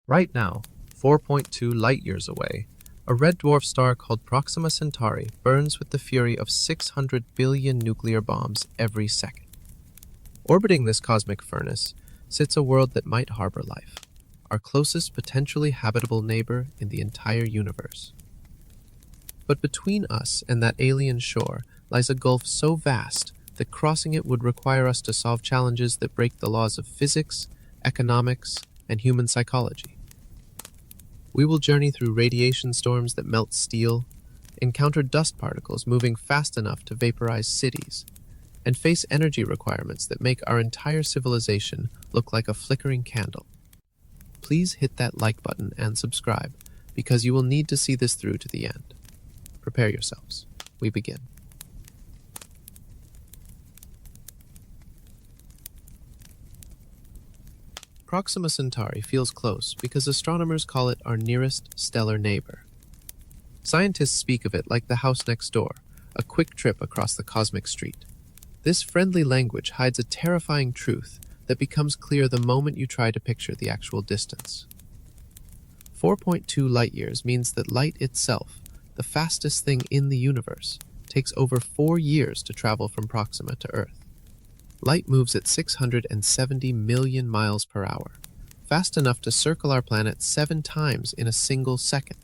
Right now, 4.2 light-years away, a red dwarf star called Proxima Centauri burns with the fury of 600 billion nuclear bombs every second. Orbiting this cosmic furnace sits a world that might harbor life, our closest potentially habitable neighbor in the entire universe. But between us and that alien shore lies a gulf so vast that crossing it would require us to solve challenges that break the laws of physics, economics, and human psychology. We will journey through radiation storms that melt steel, encounter dust particles moving fast enough to vaporize cities, and face energy requirements that make our entire civilization look like a flickering candle. Please hit that like button and subscribe, because you will need to see this through to the end. Prepare yourselves. We begin. Proxima Centauri feels close because astronomers call it our nearest stellar neighbor. Scientists speak of it like the house next door, a quick trip across the cosmic street. This friendly language hides a terrifying truth that becomes clear the moment you try to picture the actual distance. 4.2 light-years means that light itself, the fastest thing in the universe, takes over 4 years to travel from Proxima to Earth. Light moves at 670 million miles per hour, fast enough to circle our planet 7 times in a single second.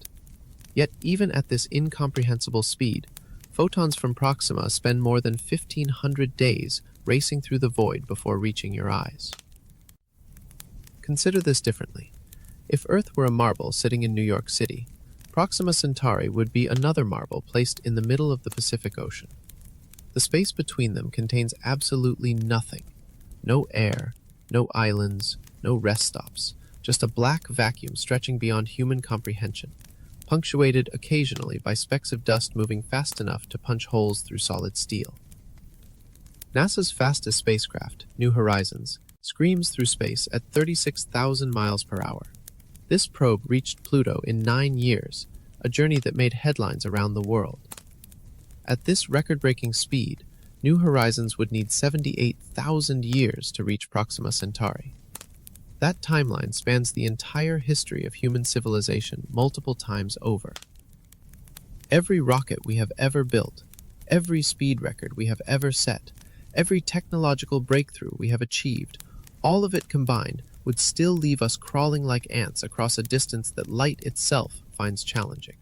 Yet even at this incomprehensible speed, photons from Proxima spend more than 1,500 days racing through the void before reaching your eyes. Consider this differently. If Earth were a marble sitting in New York City, Proxima Centauri would be another marble placed in the middle of the Pacific Ocean. The space between them contains absolutely nothing. No air, no islands, no rest stops, just a black vacuum stretching beyond human comprehension, punctuated occasionally by specks of dust moving fast enough to punch holes through solid steel. NASA's fastest spacecraft, New Horizons, screams through space at 36,000 miles per hour. This probe reached Pluto in 9 years, a journey that made headlines around the world. At this record-breaking speed, New Horizons would need 78,000 years to reach Proxima Centauri. That timeline spans the entire history of human civilization multiple times over. Every rocket we have ever built, every speed record we have ever set, every technological breakthrough we have achieved, all of it combined would still leave us crawling like ants across a distance that light itself finds challenging.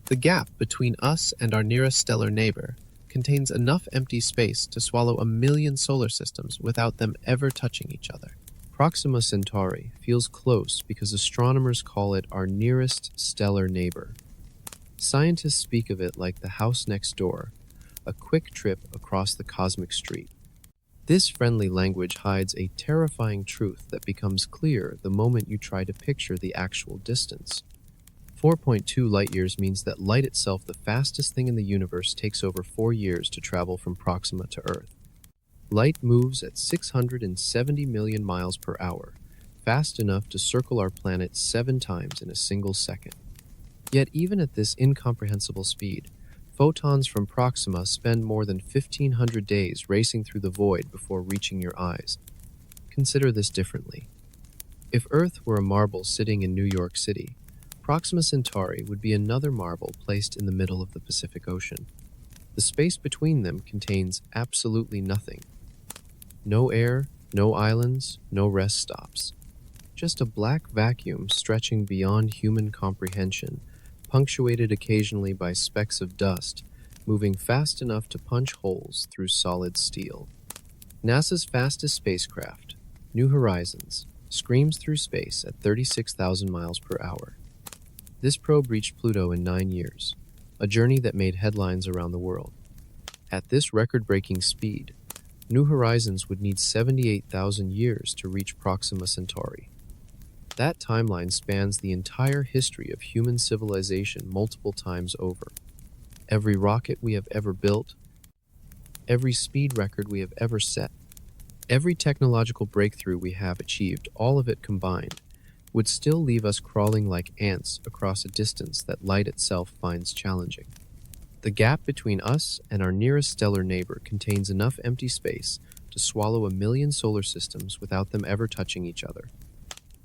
The gap between us and our nearest stellar neighbor contains enough empty space to swallow 1 million solar systems without them ever touching each other. Proxima Centauri feels close because astronomers call it our nearest stellar neighbor. Scientists speak of it like the house next door, a quick trip across the cosmic street. This friendly language hides a terrifying truth that becomes clear the moment you try to picture the actual distance. 4.2 light-years means that light itself, the fastest thing in the universe, takes over 4 years to travel from Proxima to Earth. Light moves at 670 million miles per hour, fast enough to circle our planet 7 times in a single second. Yet even at this incomprehensible speed, photons from Proxima spend more than 1,500 days racing through the void before reaching your eyes. Consider this differently. If Earth were a marble sitting in New York City, Proxima Centauri would be another marble placed in the middle of the Pacific Ocean. The space between them contains absolutely nothing. No air, no islands, no rest stops. Just a black vacuum stretching beyond human comprehension, punctuated occasionally by specks of dust, moving fast enough to punch holes through solid steel. NASA's fastest spacecraft, New Horizons, screams through space at 36,000 miles per hour. This probe reached Pluto in 9 years, a journey that made headlines around the world. At this record-breaking speed, New Horizons would need 78,000 years to reach Proxima Centauri. That timeline spans the entire history of human civilization multiple times over. Every rocket we have ever built, every speed record we have ever set, every technological breakthrough we have achieved, all of it combined, would still leave us crawling like ants across a distance that light itself finds challenging. The gap between us and our nearest stellar neighbor contains enough empty space to swallow 1 million solar systems without them ever touching each other.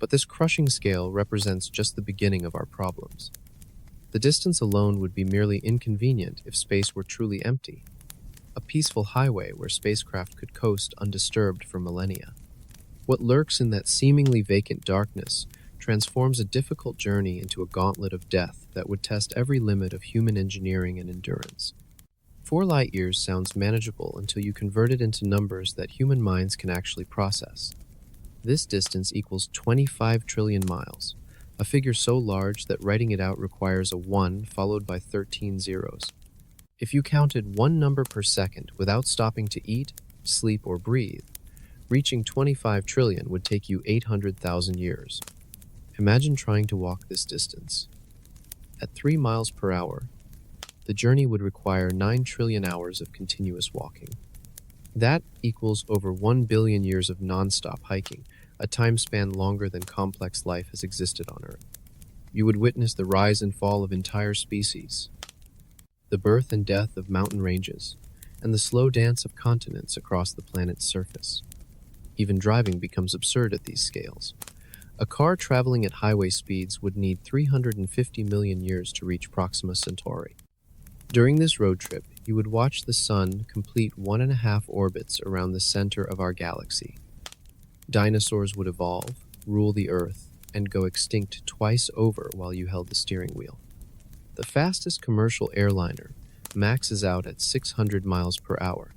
But this crushing scale represents just the beginning of our problems. The distance alone would be merely inconvenient if space were truly empty, a peaceful highway where spacecraft could coast undisturbed for millennia. What lurks in that seemingly vacant darkness transforms a difficult journey into a gauntlet of death that would test every limit of human engineering and endurance. 4 light years sounds manageable until you convert it into numbers that human minds can actually process. This distance equals 25 trillion miles, a figure so large that writing it out requires a 1 followed by 13 zeros. If you counted one number per second without stopping to eat, sleep, or breathe, reaching 25 trillion would take you 800,000 years. Imagine trying to walk this distance. At 3 miles per hour, the journey would require 9 trillion hours of continuous walking. That equals over 1 billion years of non-stop hiking, a time span longer than complex life has existed on Earth. You would witness the rise and fall of entire species, the birth and death of mountain ranges, and the slow dance of continents across the planet's surface. Even driving becomes absurd at these scales. A car traveling at highway speeds would need 350 million years to reach Proxima Centauri. During this road trip, you would watch the Sun complete 1.5 orbits around the center of our galaxy. Dinosaurs would evolve, rule the Earth, and go extinct twice over while you held the steering wheel. The fastest commercial airliner maxes out at 600 miles per hour.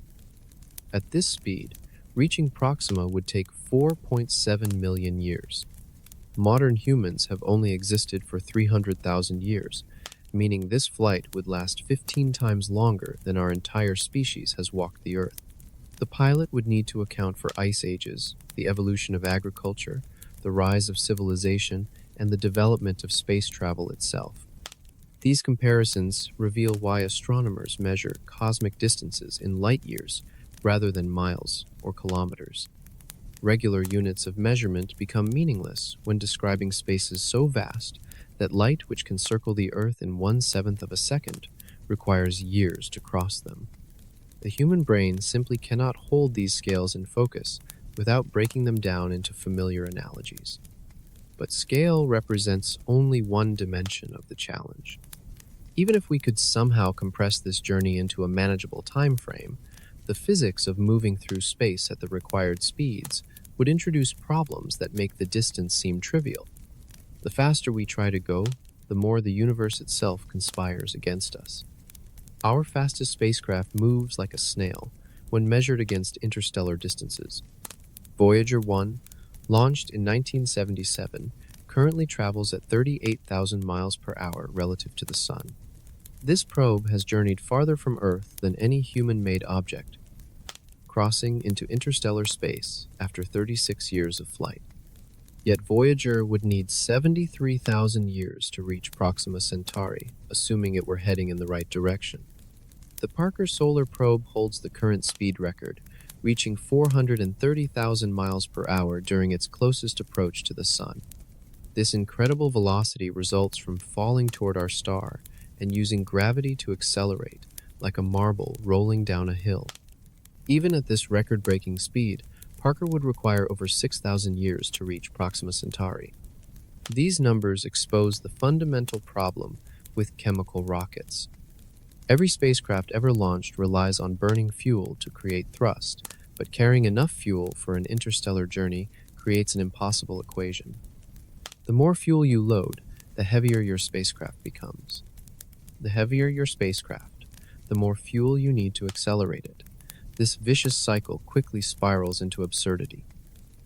At this speed, reaching Proxima would take 4.7 million years. Modern humans have only existed for 300,000 years, meaning this flight would last 15 times longer than our entire species has walked the Earth. The pilot would need to account for ice ages, the evolution of agriculture, the rise of civilization, and the development of space travel itself. These comparisons reveal why astronomers measure cosmic distances in light years rather than miles or kilometers. Regular units of measurement become meaningless when describing spaces so vast that light, which can circle the Earth in 1/7 of a second, requires years to cross them. The human brain simply cannot hold these scales in focus without breaking them down into familiar analogies. But scale represents only one dimension of the challenge. Even if we could somehow compress this journey into a manageable time frame, the physics of moving through space at the required speeds would introduce problems that make the distance seem trivial. The faster we try to go, the more the universe itself conspires against us. Our fastest spacecraft moves like a snail when measured against interstellar distances. Voyager 1, launched in 1977, currently travels at 38,000 miles per hour relative to the Sun. This probe has journeyed farther from Earth than any human-made object, crossing into interstellar space after 36 years of flight. Yet Voyager would need 73,000 years to reach Proxima Centauri, assuming it were heading in the right direction. The Parker Solar Probe holds the current speed record, reaching 430,000 miles per hour during its closest approach to the Sun. This incredible velocity results from falling toward our star and using gravity to accelerate, like a marble rolling down a hill. Even at this record-breaking speed, Parker would require over 6,000 years to reach Proxima Centauri. These numbers expose the fundamental problem with chemical rockets. Every spacecraft ever launched relies on burning fuel to create thrust, but carrying enough fuel for an interstellar journey creates an impossible equation. The more fuel you load, the heavier your spacecraft becomes. The heavier your spacecraft, the more fuel you need to accelerate it. This vicious cycle quickly spirals into absurdity.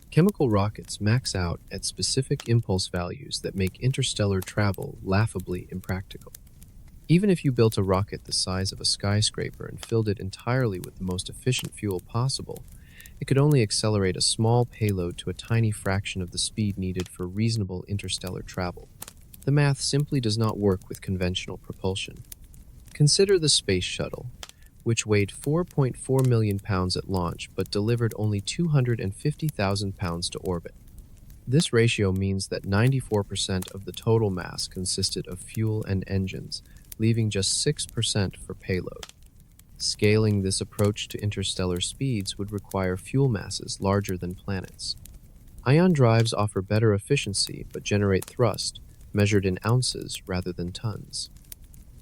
Chemical rockets max out at specific impulse values that make interstellar travel laughably impractical. Even if you built a rocket the size of a skyscraper and filled it entirely with the most efficient fuel possible, it could only accelerate a small payload to a tiny fraction of the speed needed for reasonable interstellar travel. The math simply does not work with conventional propulsion. Consider the Space Shuttle, which weighed 4.4 million pounds at launch but delivered only 250,000 pounds to orbit. This ratio means that 94% of the total mass consisted of fuel and engines, leaving just 6% for payload. Scaling this approach to interstellar speeds would require fuel masses larger than planets. Ion drives offer better efficiency but generate thrust, measured in ounces rather than tons.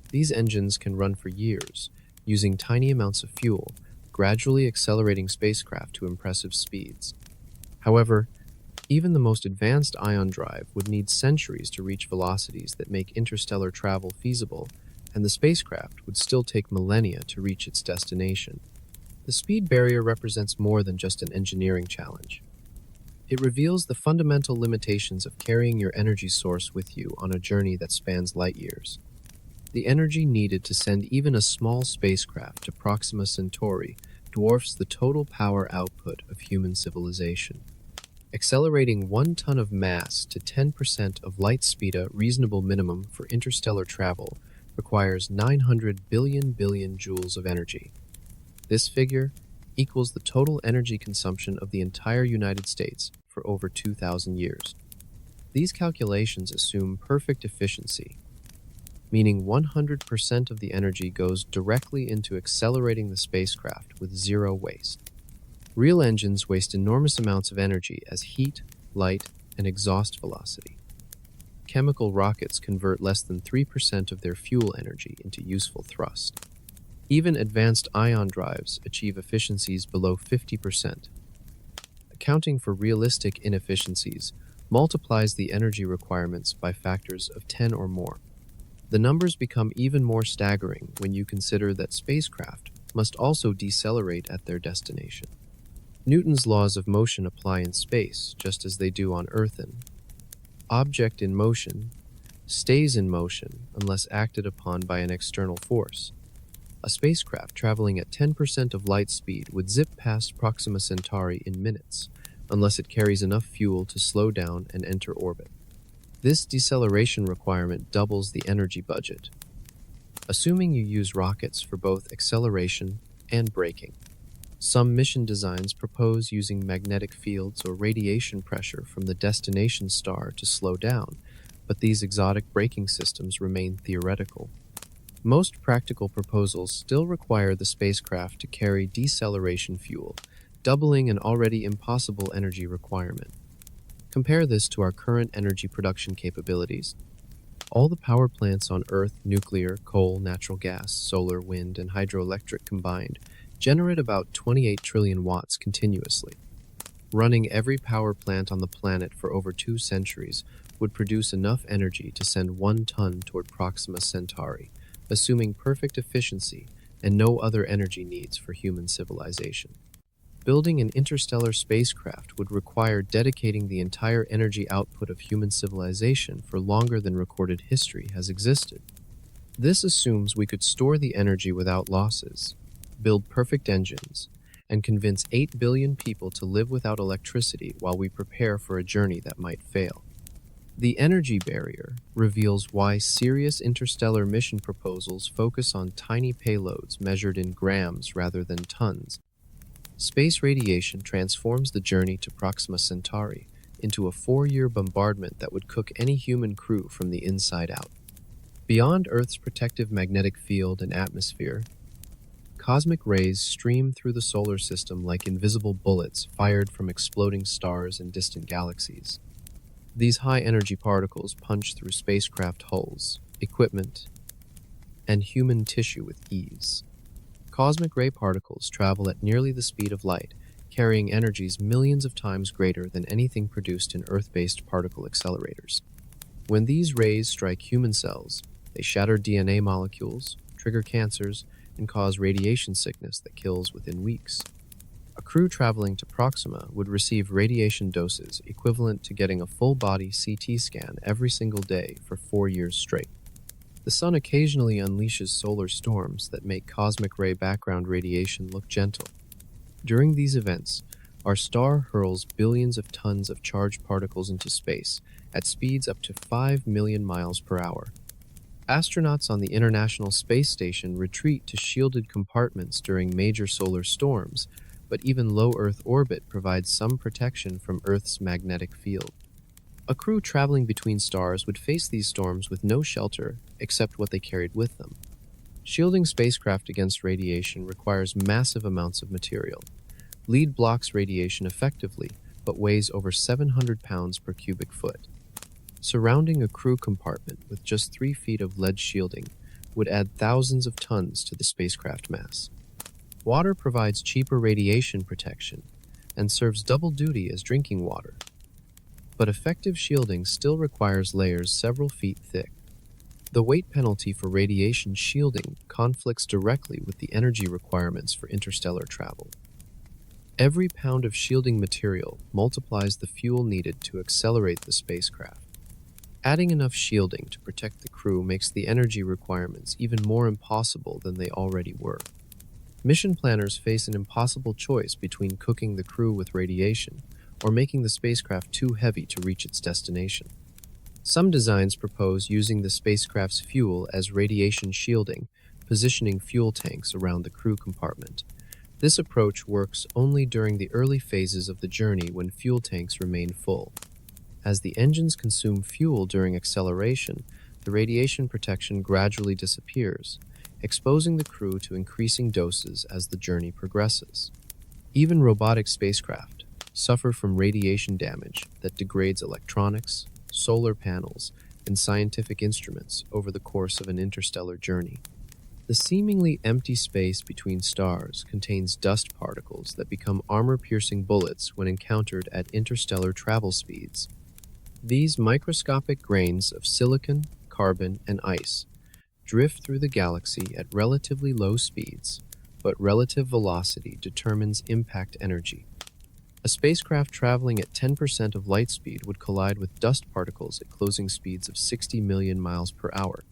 These engines can run for years, using tiny amounts of fuel, gradually accelerating spacecraft to impressive speeds. However, even the most advanced ion drive would need centuries to reach velocities that make interstellar travel feasible, and the spacecraft would still take millennia to reach its destination. The speed barrier represents more than just an engineering challenge. It reveals the fundamental limitations of carrying your energy source with you on a journey that spans light years. The energy needed to send even a small spacecraft to Proxima Centauri dwarfs the total power output of human civilization. Accelerating 1 ton of mass to 10% of light speed, a reasonable minimum for interstellar travel, requires 900 billion joules of energy. This figure equals the total energy consumption of the entire United States for over 2,000 years. These calculations assume perfect efficiency, meaning 100% of the energy goes directly into accelerating the spacecraft with zero waste. Real engines waste enormous amounts of energy as heat, light, and exhaust velocity. Chemical rockets convert less than 3% of their fuel energy into useful thrust. Even advanced ion drives achieve efficiencies below 50%. Accounting for realistic inefficiencies multiplies the energy requirements by factors of 10 or more. The numbers become even more staggering when you consider that spacecraft must also decelerate at their destination. Newton's laws of motion apply in space just as they do on Earth. An object in motion stays in motion unless acted upon by an external force. A spacecraft traveling at 10% of light speed would zip past Proxima Centauri in minutes, unless it carries enough fuel to slow down and enter orbit. This deceleration requirement doubles the energy budget, assuming you use rockets for both acceleration and braking. Some mission designs propose using magnetic fields or radiation pressure from the destination star to slow down, but these exotic braking systems remain theoretical. Most practical proposals still require the spacecraft to carry deceleration fuel, doubling an already impossible energy requirement. Compare this to our current energy production capabilities. All the power plants on Earth, nuclear, coal, natural gas, solar, wind, and hydroelectric combined, generate about 28 trillion watts continuously. Running every power plant on the planet for over 2 centuries would produce enough energy to send 1 ton toward Proxima Centauri, assuming perfect efficiency and no other energy needs for human civilization. Building an interstellar spacecraft would require dedicating the entire energy output of human civilization for longer than recorded history has existed. This assumes we could store the energy without losses, build perfect engines, and convince 8 billion people to live without electricity while we prepare for a journey that might fail. The energy barrier reveals why serious interstellar mission proposals focus on tiny payloads measured in grams rather than tons. Space radiation transforms the journey to Proxima Centauri into a 4-year bombardment that would cook any human crew from the inside out. Beyond Earth's protective magnetic field and atmosphere, cosmic rays stream through the solar system like invisible bullets fired from exploding stars and distant galaxies. These high-energy particles punch through spacecraft hulls, equipment, and human tissue with ease. Cosmic ray particles travel at nearly the speed of light, carrying energies millions of times greater than anything produced in Earth-based particle accelerators. When these rays strike human cells, they shatter DNA molecules, trigger cancers, and cause radiation sickness that kills within weeks. A crew traveling to Proxima would receive radiation doses equivalent to getting a full-body CT scan every single day for 4 years straight. The sun occasionally unleashes solar storms that make cosmic ray background radiation look gentle. During these events, our star hurls billions of tons of charged particles into space at speeds up to 5 million miles per hour. Astronauts on the International Space Station retreat to shielded compartments during major solar storms, but even low Earth orbit provides some protection from Earth's magnetic field. A crew traveling between stars would face these storms with no shelter except what they carried with them. Shielding spacecraft against radiation requires massive amounts of material. Lead blocks radiation effectively, but weighs over 700 pounds per cubic foot. Surrounding a crew compartment with just 3 feet of lead shielding would add thousands of tons to the spacecraft mass. Water provides cheaper radiation protection and serves double duty as drinking water. But effective shielding still requires layers several feet thick. The weight penalty for radiation shielding conflicts directly with the energy requirements for interstellar travel. Every pound of shielding material multiplies the fuel needed to accelerate the spacecraft. Adding enough shielding to protect the crew makes the energy requirements even more impossible than they already were. Mission planners face an impossible choice between cooking the crew with radiation or making the spacecraft too heavy to reach its destination. Some designs propose using the spacecraft's fuel as radiation shielding, positioning fuel tanks around the crew compartment. This approach works only during the early phases of the journey when fuel tanks remain full. As the engines consume fuel during acceleration, the radiation protection gradually disappears, exposing the crew to increasing doses as the journey progresses. Even robotic spacecraft suffer from radiation damage that degrades electronics, solar panels, and scientific instruments over the course of an interstellar journey. The seemingly empty space between stars contains dust particles that become armor-piercing bullets when encountered at interstellar travel speeds. These microscopic grains of silicon, carbon, and ice drift through the galaxy at relatively low speeds, but relative velocity determines impact energy. A spacecraft traveling at 10% of light speed would collide with dust particles at closing speeds of 60 million miles per hour.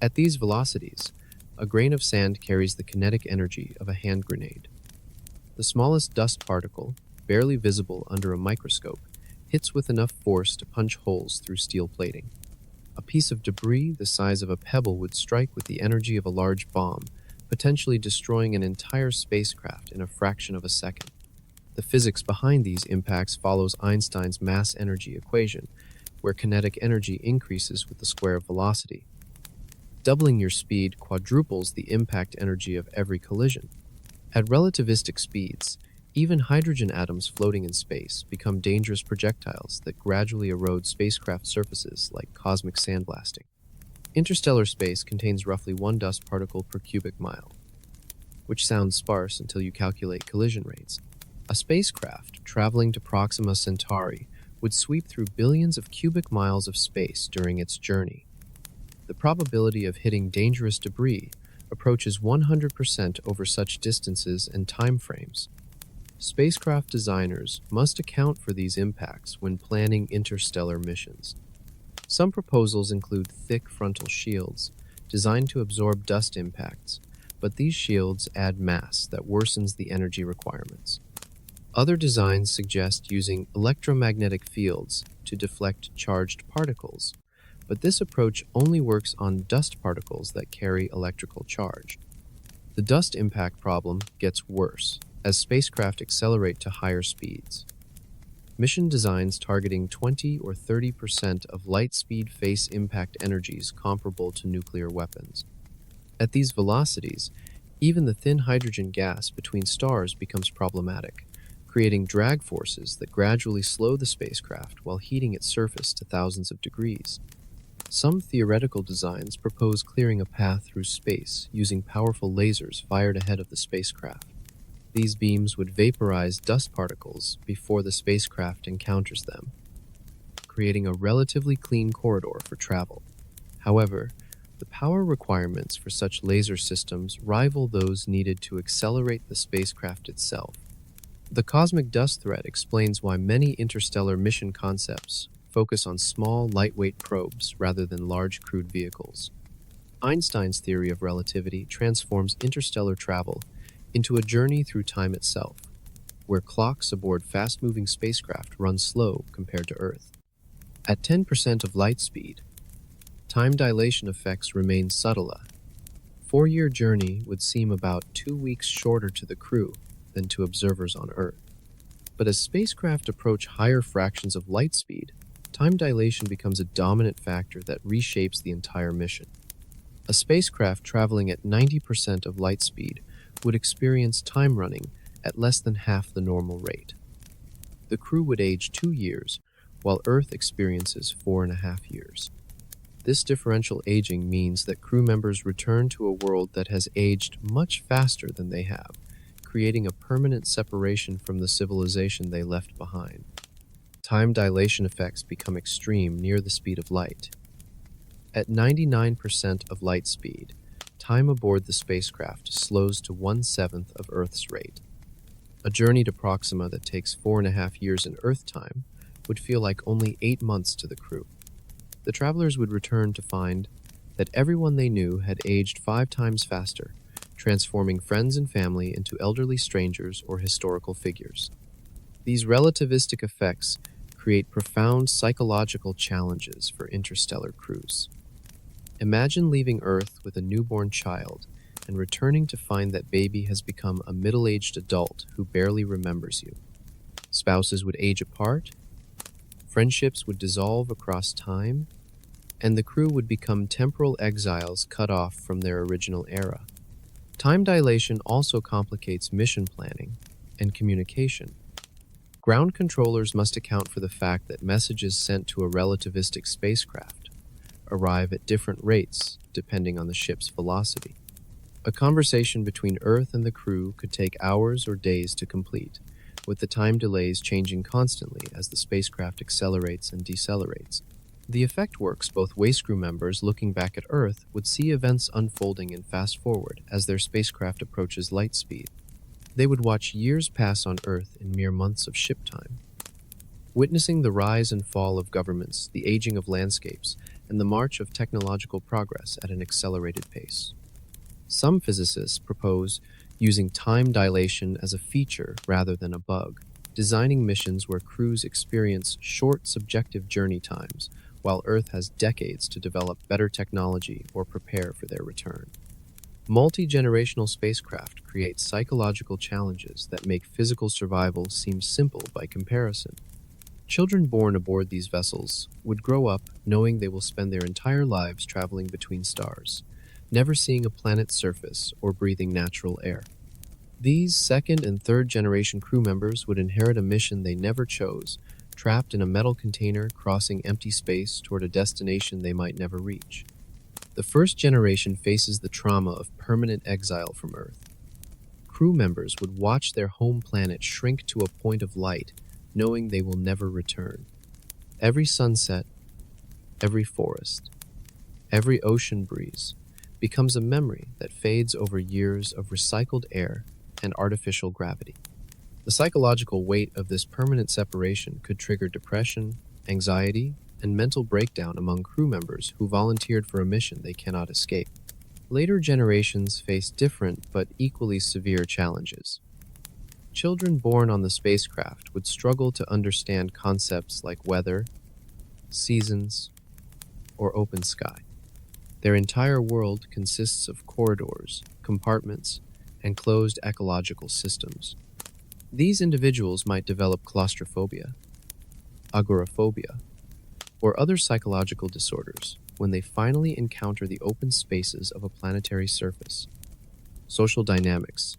At these velocities, a grain of sand carries the kinetic energy of a hand grenade. The smallest dust particle, barely visible under a microscope, hits with enough force to punch holes through steel plating. A piece of debris the size of a pebble would strike with the energy of a large bomb, potentially destroying an entire spacecraft in a fraction of a second. The physics behind these impacts follows Einstein's mass-energy equation, where kinetic energy increases with the square of velocity. Doubling your speed quadruples the impact energy of every collision. At relativistic speeds, even hydrogen atoms floating in space become dangerous projectiles that gradually erode spacecraft surfaces like cosmic sandblasting. Interstellar space contains roughly 1 dust particle per cubic mile, which sounds sparse until you calculate collision rates. A spacecraft traveling to Proxima Centauri would sweep through billions of cubic miles of space during its journey. The probability of hitting dangerous debris approaches 100% over such distances and time frames. Spacecraft designers must account for these impacts when planning interstellar missions. Some proposals include thick frontal shields, designed to absorb dust impacts, but these shields add mass that worsens the energy requirements. Other designs suggest using electromagnetic fields to deflect charged particles, but this approach only works on dust particles that carry electrical charge. The dust impact problem gets worse as spacecraft accelerate to higher speeds. Mission designs targeting 20 or 30% of light speed face impact energies comparable to nuclear weapons. At these velocities, even the thin hydrogen gas between stars becomes problematic, creating drag forces that gradually slow the spacecraft while heating its surface to thousands of degrees. Some theoretical designs propose clearing a path through space using powerful lasers fired ahead of the spacecraft. These beams would vaporize dust particles before the spacecraft encounters them, creating a relatively clean corridor for travel. However, the power requirements for such laser systems rival those needed to accelerate the spacecraft itself. The cosmic dust threat explains why many interstellar mission concepts focus on small, lightweight probes rather than large, crewed vehicles. Einstein's theory of relativity transforms interstellar travel into a journey through time itself, where clocks aboard fast-moving spacecraft run slow compared to Earth. At 10% of light speed, time dilation effects remain subtle. A 4-year journey would seem about 2 weeks shorter to the crew than to observers on Earth. But as spacecraft approach higher fractions of light speed, time dilation becomes a dominant factor that reshapes the entire mission. A spacecraft traveling at 90% of light speed would experience time running at less than half the normal rate. The crew would age 2 years, while Earth experiences 4.5 years. This differential aging means that crew members return to a world that has aged much faster than they have, creating a permanent separation from the civilization they left behind. Time dilation effects become extreme near the speed of light. At 99% of light speed, time aboard the spacecraft slows to 1/7 of Earth's rate. A journey to Proxima that takes 4.5 years in Earth time would feel like only 8 months to the crew. The travelers would return to find that everyone they knew had aged 5 times faster, transforming friends and family into elderly strangers or historical figures. These relativistic effects create profound psychological challenges for interstellar crews. Imagine leaving Earth with a newborn child and returning to find that baby has become a middle-aged adult who barely remembers you. Spouses would age apart, friendships would dissolve across time, and the crew would become temporal exiles cut off from their original era. Time dilation also complicates mission planning and communication. Ground controllers must account for the fact that messages sent to a relativistic spacecraft arrive at different rates depending on the ship's velocity. A conversation between Earth and the crew could take hours or days to complete, with the time delays changing constantly as the spacecraft accelerates and decelerates. The effect works both ways. Crew members looking back at Earth would see events unfolding in fast forward as their spacecraft approaches light speed. They would watch years pass on Earth in mere months of ship time. Witnessing the rise and fall of governments, the aging of landscapes, and the march of technological progress at an accelerated pace. Some physicists propose using time dilation as a feature rather than a bug, designing missions where crews experience short subjective journey times, while Earth has decades to develop better technology or prepare for their return. Multi-generational spacecraft create psychological challenges that make physical survival seem simple by comparison. Children born aboard these vessels would grow up knowing they will spend their entire lives traveling between stars, never seeing a planet's surface or breathing natural air. These second and third generation crew members would inherit a mission they never chose, trapped in a metal container crossing empty space toward a destination they might never reach. The first generation faces the trauma of permanent exile from Earth. Crew members would watch their home planet shrink to a point of light, knowing they will never return. Every sunset, every forest, every ocean breeze becomes a memory that fades over years of recycled air and artificial gravity. The psychological weight of this permanent separation could trigger depression, anxiety, and mental breakdown among crew members who volunteered for a mission they cannot escape. Later generations face different but equally severe challenges. Children born on the spacecraft would struggle to understand concepts like weather, seasons, or open sky. Their entire world consists of corridors, compartments, and closed ecological systems. These individuals might develop claustrophobia, agoraphobia, or other psychological disorders when they finally encounter the open spaces of a planetary surface. Social dynamics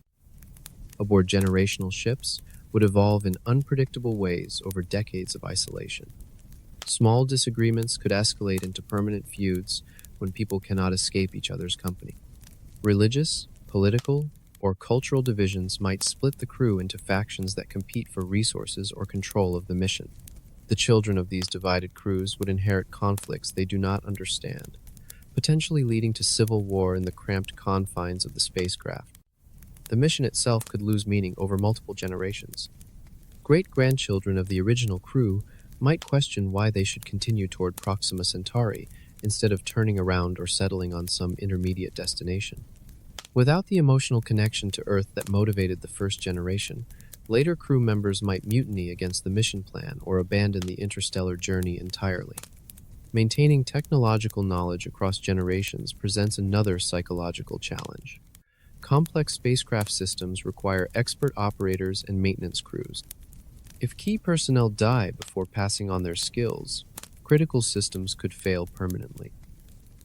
aboard generational ships would evolve in unpredictable ways over decades of isolation. Small disagreements could escalate into permanent feuds when people cannot escape each other's company. Religious, political, or cultural divisions might split the crew into factions that compete for resources or control of the mission. The children of these divided crews would inherit conflicts they do not understand, potentially leading to civil war in the cramped confines of the spacecraft. The mission itself could lose meaning over multiple generations. Great-grandchildren of the original crew might question why they should continue toward Proxima Centauri instead of turning around or settling on some intermediate destination. Without the emotional connection to Earth that motivated the first generation, later crew members might mutiny against the mission plan or abandon the interstellar journey entirely. Maintaining technological knowledge across generations presents another psychological challenge. Complex spacecraft systems require expert operators and maintenance crews. If key personnel die before passing on their skills, critical systems could fail permanently.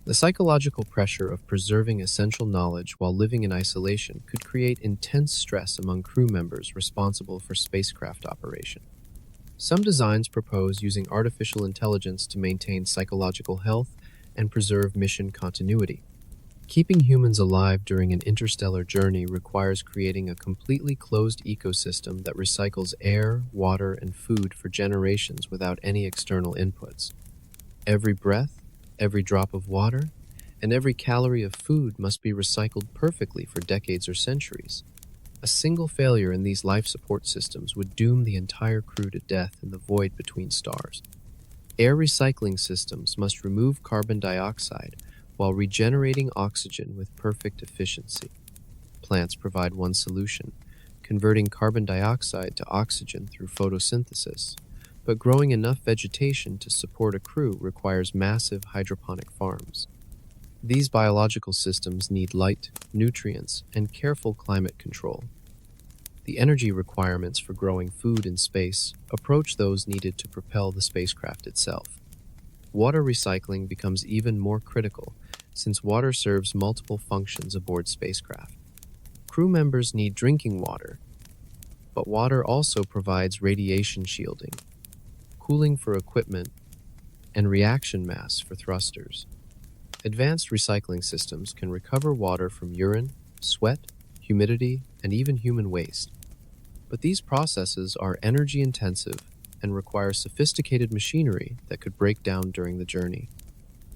The psychological pressure of preserving essential knowledge while living in isolation could create intense stress among crew members responsible for spacecraft operation. Some designs propose using artificial intelligence to maintain psychological health and preserve mission continuity. Keeping humans alive during an interstellar journey requires creating a completely closed ecosystem that recycles air, water, and food for generations without any external inputs. Every breath, every drop of water, and every calorie of food must be recycled perfectly for decades or centuries. A single failure in these life support systems would doom the entire crew to death in the void between stars. Air recycling systems must remove carbon dioxide while regenerating oxygen with perfect efficiency. Plants provide one solution, converting carbon dioxide to oxygen through photosynthesis, but growing enough vegetation to support a crew requires massive hydroponic farms. These biological systems need light, nutrients, and careful climate control. The energy requirements for growing food in space approach those needed to propel the spacecraft itself. Water recycling becomes even more critical since water serves multiple functions aboard spacecraft. Crew members need drinking water, but water also provides radiation shielding, cooling for equipment, and reaction mass for thrusters. Advanced recycling systems can recover water from urine, sweat, humidity, and even human waste. But these processes are energy-intensive and require sophisticated machinery that could break down during the journey.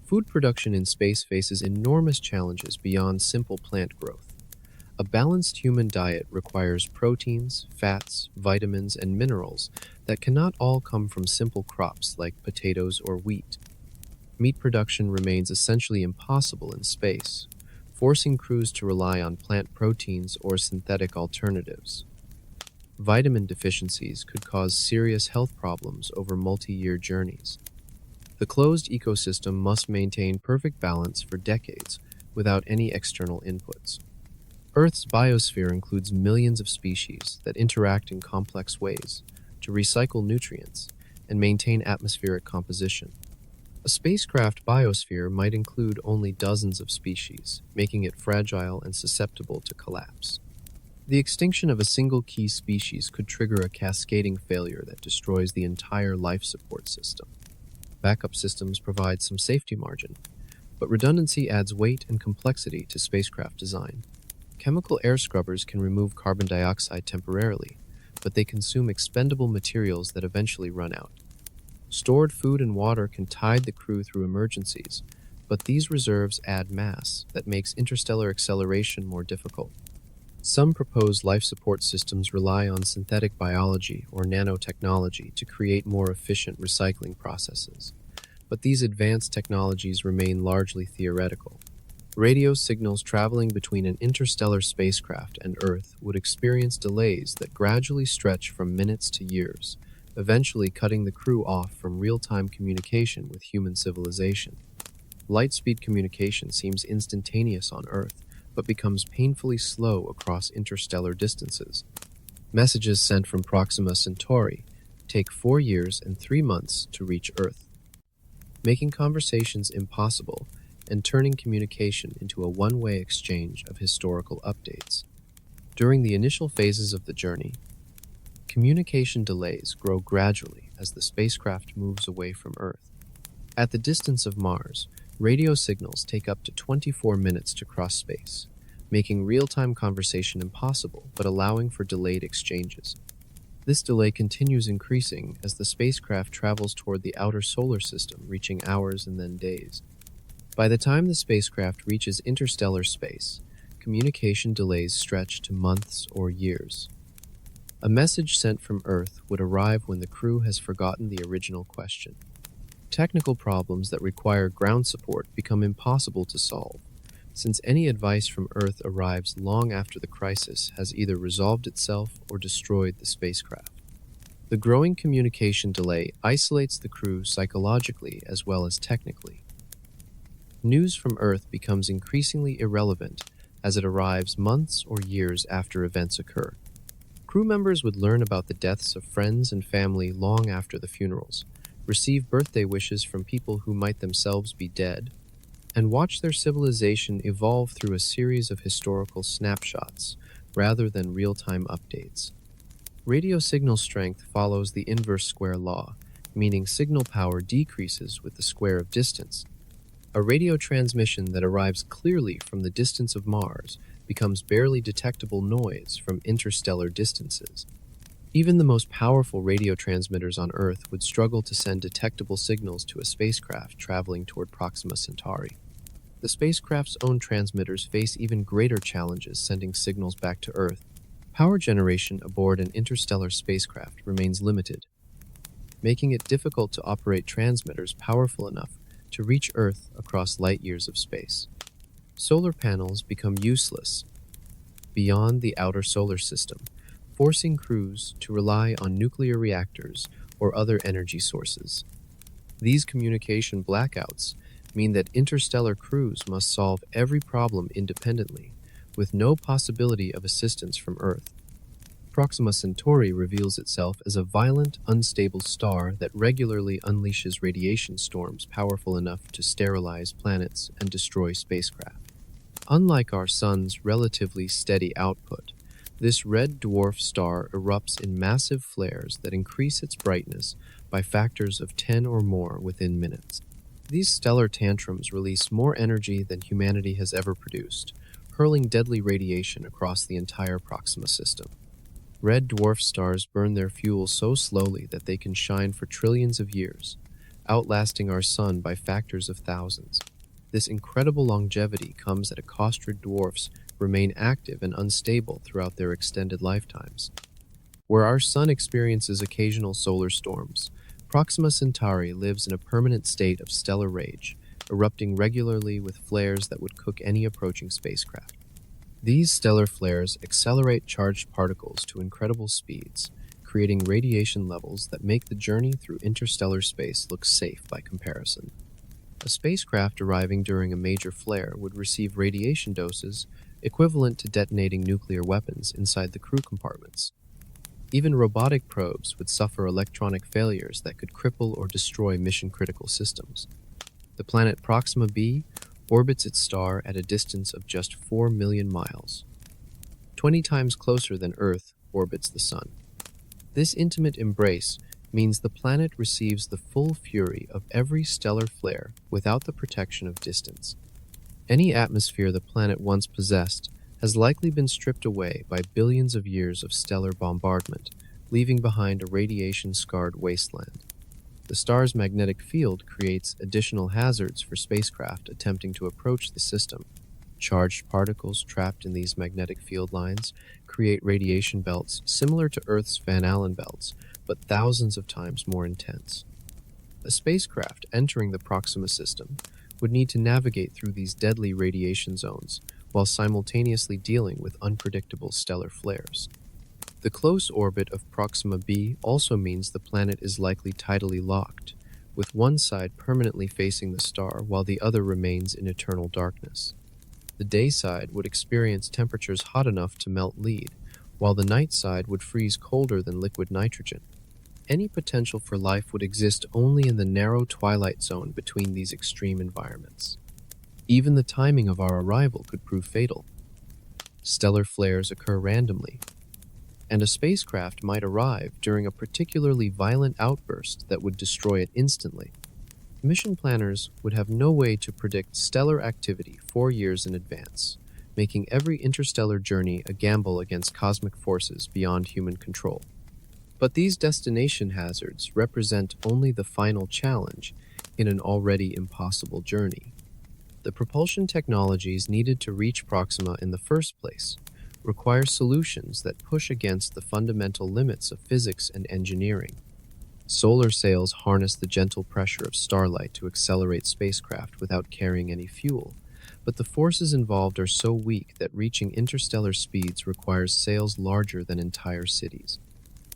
Food production in space faces enormous challenges beyond simple plant growth. A balanced human diet requires proteins, fats, vitamins, and minerals that cannot all come from simple crops like potatoes or wheat. Meat production remains essentially impossible in space, forcing crews to rely on plant proteins or synthetic alternatives. Vitamin deficiencies could cause serious health problems over multi-year journeys. The closed ecosystem must maintain perfect balance for decades without any external inputs. Earth's biosphere includes millions of species that interact in complex ways to recycle nutrients and maintain atmospheric composition. A spacecraft biosphere might include only dozens of species, making it fragile and susceptible to collapse. The extinction of a single key species could trigger a cascading failure that destroys the entire life support system. Backup systems provide some safety margin, but redundancy adds weight and complexity to spacecraft design. Chemical air scrubbers can remove carbon dioxide temporarily, but they consume expendable materials that eventually run out. Stored food and water can tide the crew through emergencies, but these reserves add mass that makes interstellar acceleration more difficult. Some proposed life support systems rely on synthetic biology or nanotechnology to create more efficient recycling processes, but these advanced technologies remain largely theoretical. Radio signals traveling between an interstellar spacecraft and Earth would experience delays that gradually stretch from minutes to years, eventually cutting the crew off from real-time communication with human civilization. Light-speed communication seems instantaneous on Earth, but becomes painfully slow across interstellar distances. Messages sent from Proxima Centauri take 4 years and 3 months to reach Earth, making conversations impossible and turning communication into a one-way exchange of historical updates. During the initial phases of the journey, communication delays grow gradually as the spacecraft moves away from Earth. At the distance of Mars, radio signals take up to 24 minutes to cross space, making real-time conversation impossible but allowing for delayed exchanges. This delay continues increasing as the spacecraft travels toward the outer solar system, reaching hours and then days. By the time the spacecraft reaches interstellar space, communication delays stretch to months or years. A message sent from Earth would arrive when the crew has forgotten the original question. Technical problems that require ground support become impossible to solve, since any advice from Earth arrives long after the crisis has either resolved itself or destroyed the spacecraft. The growing communication delay isolates the crew psychologically as well as technically. News from Earth becomes increasingly irrelevant as it arrives months or years after events occur. Crew members would learn about the deaths of friends and family long after the funerals, receive birthday wishes from people who might themselves be dead, and watch their civilization evolve through a series of historical snapshots rather than real-time updates. Radio signal strength follows the inverse square law, meaning signal power decreases with the square of distance. A radio transmission that arrives clearly from the distance of Mars becomes barely detectable noise from interstellar distances. Even the most powerful radio transmitters on Earth would struggle to send detectable signals to a spacecraft traveling toward Proxima Centauri. The spacecraft's own transmitters face even greater challenges sending signals back to Earth. Power generation aboard an interstellar spacecraft remains limited, making it difficult to operate transmitters powerful enough to reach Earth across light years of space. Solar panels become useless beyond the outer solar system, forcing crews to rely on nuclear reactors or other energy sources. These communication blackouts mean that interstellar crews must solve every problem independently, with no possibility of assistance from Earth. Proxima Centauri reveals itself as a violent, unstable star that regularly unleashes radiation storms powerful enough to sterilize planets and destroy spacecraft. Unlike our Sun's relatively steady output, this red dwarf star erupts in massive flares that increase its brightness by factors of 10 or more within minutes. These stellar tantrums release more energy than humanity has ever produced, hurling deadly radiation across the entire Proxima system. Red dwarf stars burn their fuel so slowly that they can shine for trillions of years, outlasting our Sun by factors of thousands. This incredible longevity comes at a cost. Red dwarfs remain active and unstable throughout their extended lifetimes. Where our Sun experiences occasional solar storms, Proxima Centauri lives in a permanent state of stellar rage, erupting regularly with flares that would cook any approaching spacecraft. These stellar flares accelerate charged particles to incredible speeds, creating radiation levels that make the journey through interstellar space look safe by comparison. A spacecraft arriving during a major flare would receive radiation doses equivalent to detonating nuclear weapons inside the crew compartments. Even robotic probes would suffer electronic failures that could cripple or destroy mission-critical systems. The planet Proxima b orbits its star at a distance of just 4 million miles, 20 times closer than Earth orbits the Sun. This intimate embrace means the planet receives the full fury of every stellar flare without the protection of distance. Any atmosphere the planet once possessed has likely been stripped away by billions of years of stellar bombardment, leaving behind a radiation-scarred wasteland. The star's magnetic field creates additional hazards for spacecraft attempting to approach the system. Charged particles trapped in these magnetic field lines create radiation belts similar to Earth's Van Allen belts, but thousands of times more intense. A spacecraft entering the Proxima system would need to navigate through these deadly radiation zones while simultaneously dealing with unpredictable stellar flares. The close orbit of Proxima b also means the planet is likely tidally locked, with one side permanently facing the star while the other remains in eternal darkness. The day side would experience temperatures hot enough to melt lead, while the night side would freeze colder than liquid nitrogen. Any potential for life would exist only in the narrow twilight zone between these extreme environments. Even the timing of our arrival could prove fatal. Stellar flares occur randomly, and a spacecraft might arrive during a particularly violent outburst that would destroy it instantly. Mission planners would have no way to predict stellar activity 4 years in advance, making every interstellar journey a gamble against cosmic forces beyond human control. But these destination hazards represent only the final challenge in an already impossible journey. The propulsion technologies needed to reach Proxima in the first place require solutions that push against the fundamental limits of physics and engineering. Solar sails harness the gentle pressure of starlight to accelerate spacecraft without carrying any fuel, but the forces involved are so weak that reaching interstellar speeds requires sails larger than entire cities.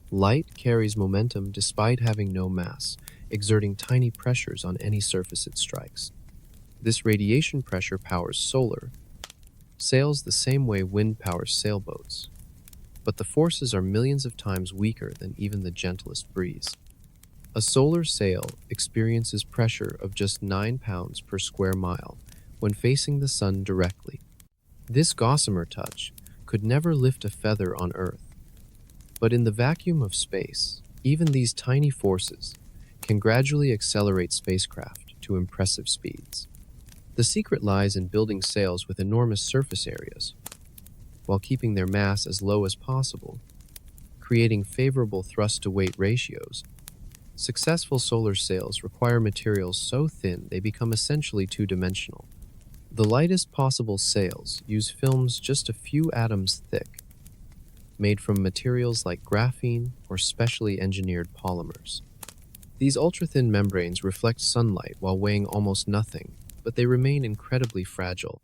Light carries momentum despite having no mass, exerting tiny pressures on any surface it strikes. This radiation pressure powers solar sails the same way wind powers sailboats, but the forces are millions of times weaker than even the gentlest breeze. A solar sail experiences pressure of just 9 pounds per square mile when facing the sun directly. This gossamer touch could never lift a feather on Earth. But in the vacuum of space, even these tiny forces can gradually accelerate spacecraft to impressive speeds. The secret lies in building sails with enormous surface areas, while keeping their mass as low as possible, creating favorable thrust-to-weight ratios. Successful solar sails require materials so thin they become essentially two-dimensional. The lightest possible sails use films just a few atoms thick, made from materials like graphene or specially engineered polymers. These ultra-thin membranes reflect sunlight while weighing almost nothing, but they remain incredibly fragile.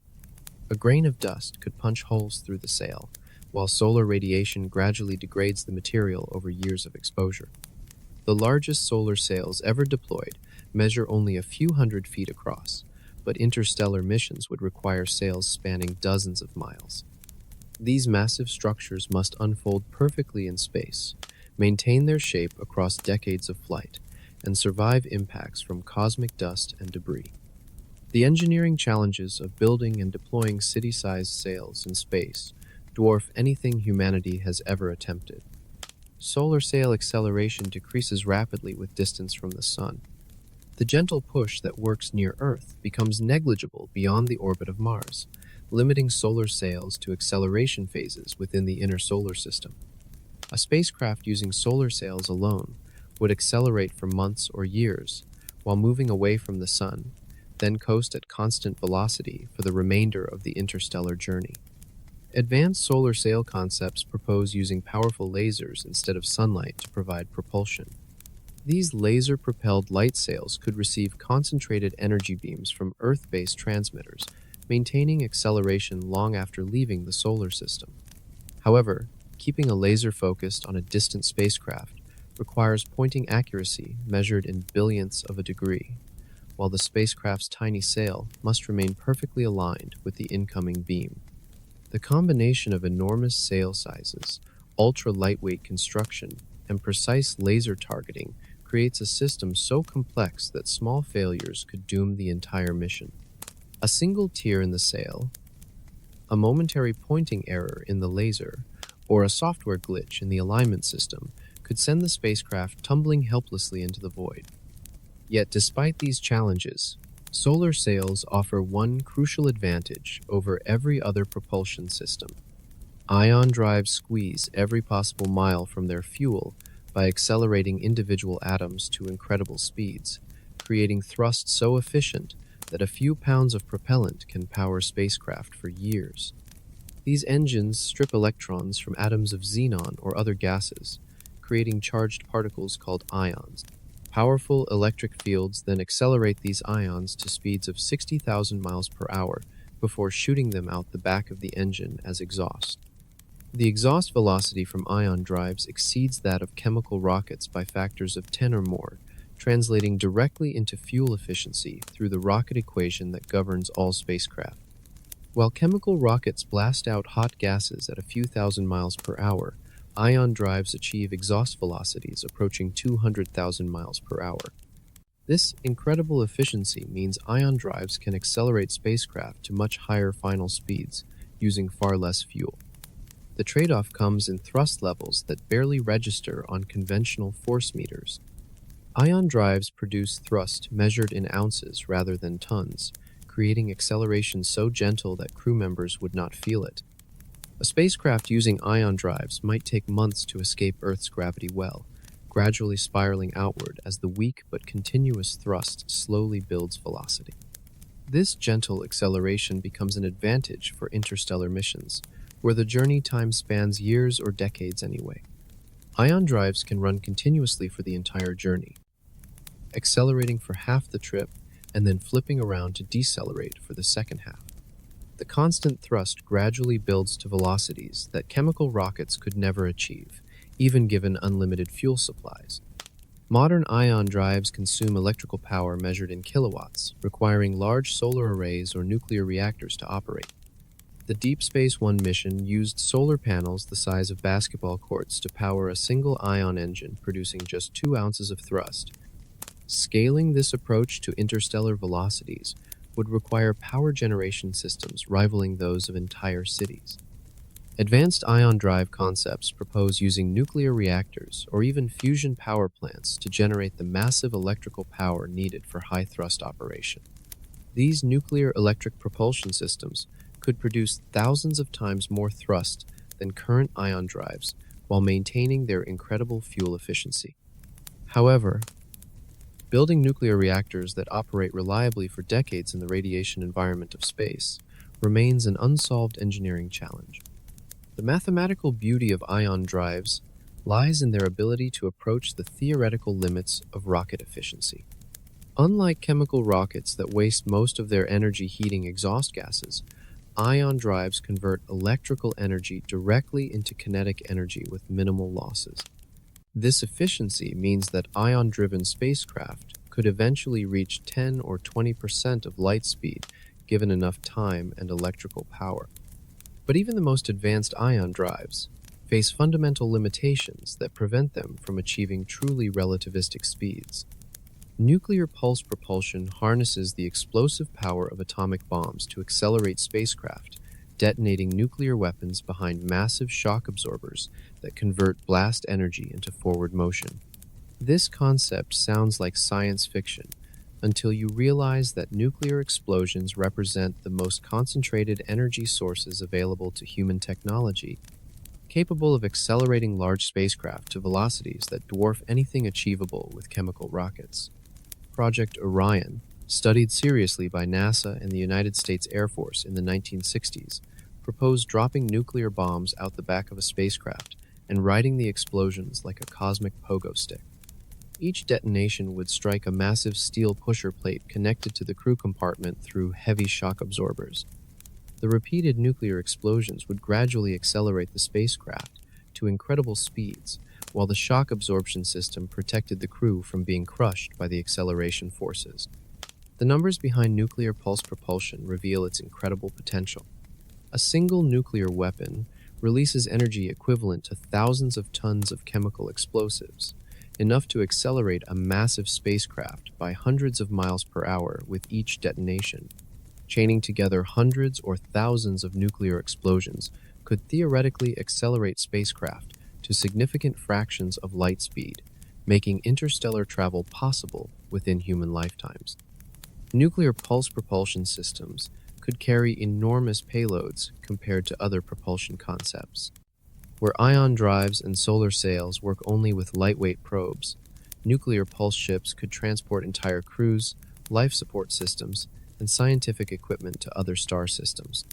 A grain of dust could punch holes through the sail, while solar radiation gradually degrades the material over years of exposure. The largest solar sails ever deployed measure only a few hundred feet across, but interstellar missions would require sails spanning dozens of miles. These massive structures must unfold perfectly in space, maintain their shape across decades of flight, and survive impacts from cosmic dust and debris. The engineering challenges of building and deploying city-sized sails in space dwarf anything humanity has ever attempted. Solar sail acceleration decreases rapidly with distance from the Sun. The gentle push that works near Earth becomes negligible beyond the orbit of Mars, limiting solar sails to acceleration phases within the inner solar system. A spacecraft using solar sails alone would accelerate for months or years while moving away from the Sun, then coast at constant velocity for the remainder of the interstellar journey. Advanced solar sail concepts propose using powerful lasers instead of sunlight to provide propulsion. These laser-propelled light sails could receive concentrated energy beams from Earth-based transmitters, maintaining acceleration long after leaving the solar system. However, keeping a laser focused on a distant spacecraft requires pointing accuracy measured in billionths of a degree, while the spacecraft's tiny sail must remain perfectly aligned with the incoming beam. The combination of enormous sail sizes, ultra-lightweight construction, and precise laser targeting creates a system so complex that small failures could doom the entire mission. A single tear in the sail, a momentary pointing error in the laser, or a software glitch in the alignment system could send the spacecraft tumbling helplessly into the void. Yet despite these challenges, solar sails offer one crucial advantage over every other propulsion system. Ion drives squeeze every possible mile from their fuel by accelerating individual atoms to incredible speeds, creating thrust so efficient that a few pounds of propellant can power spacecraft for years. These engines strip electrons from atoms of xenon or other gases, creating charged particles called ions. Powerful electric fields then accelerate these ions to speeds of 60,000 miles per hour before shooting them out the back of the engine as exhaust. The exhaust velocity from ion drives exceeds that of chemical rockets by factors of 10 or more, translating directly into fuel efficiency through the rocket equation that governs all spacecraft. While chemical rockets blast out hot gases at a few thousand miles per hour, ion drives achieve exhaust velocities approaching 200,000 miles per hour. This incredible efficiency means ion drives can accelerate spacecraft to much higher final speeds, using far less fuel. The trade-off comes in thrust levels that barely register on conventional force meters. Ion drives produce thrust measured in ounces rather than tons, creating acceleration so gentle that crew members would not feel it. A spacecraft using ion drives might take months to escape Earth's gravity well, gradually spiraling outward as the weak but continuous thrust slowly builds velocity. This gentle acceleration becomes an advantage for interstellar missions, where the journey time spans years or decades anyway. Ion drives can run continuously for the entire journey, accelerating for half the trip and then flipping around to decelerate for the second half. The constant thrust gradually builds to velocities that chemical rockets could never achieve, even given unlimited fuel supplies. Modern ion drives consume electrical power measured in kilowatts, requiring large solar arrays or nuclear reactors to operate. The Deep Space One mission used solar panels the size of basketball courts to power a single ion engine, producing just 2 ounces of thrust. Scaling this approach to interstellar velocities would require power generation systems rivaling those of entire cities. Advanced ion drive concepts propose using nuclear reactors or even fusion power plants to generate the massive electrical power needed for high-thrust operation. These nuclear electric propulsion systems could produce thousands of times more thrust than current ion drives while maintaining their incredible fuel efficiency. However, building nuclear reactors that operate reliably for decades in the radiation environment of space remains an unsolved engineering challenge. The mathematical beauty of ion drives lies in their ability to approach the theoretical limits of rocket efficiency. Unlike chemical rockets that waste most of their energy heating exhaust gases, ion drives convert electrical energy directly into kinetic energy with minimal losses. This efficiency means that ion-driven spacecraft could eventually reach 10 or 20% of light speed given enough time and electrical power. But even the most advanced ion drives face fundamental limitations that prevent them from achieving truly relativistic speeds. Nuclear pulse propulsion harnesses the explosive power of atomic bombs to accelerate spacecraft, detonating nuclear weapons behind massive shock absorbers that convert blast energy into forward motion. This concept sounds like science fiction until you realize that nuclear explosions represent the most concentrated energy sources available to human technology, capable of accelerating large spacecraft to velocities that dwarf anything achievable with chemical rockets. Project Orion, studied seriously by NASA and the United States Air Force in the 1960s, proposed dropping nuclear bombs out the back of a spacecraft and riding the explosions like a cosmic pogo stick. Each detonation would strike a massive steel pusher plate connected to the crew compartment through heavy shock absorbers. The repeated nuclear explosions would gradually accelerate the spacecraft to incredible speeds, while the shock absorption system protected the crew from being crushed by the acceleration forces. The numbers behind nuclear pulse propulsion reveal its incredible potential. A single nuclear weapon releases energy equivalent to thousands of tons of chemical explosives, enough to accelerate a massive spacecraft by hundreds of miles per hour with each detonation. Chaining together hundreds or thousands of nuclear explosions could theoretically accelerate spacecraft to significant fractions of light speed, making interstellar travel possible within human lifetimes. Nuclear pulse propulsion systems could carry enormous payloads compared to other propulsion concepts. Where ion drives and solar sails work only with lightweight probes, nuclear pulse ships could transport entire crews, life support systems, and scientific equipment to other star systems.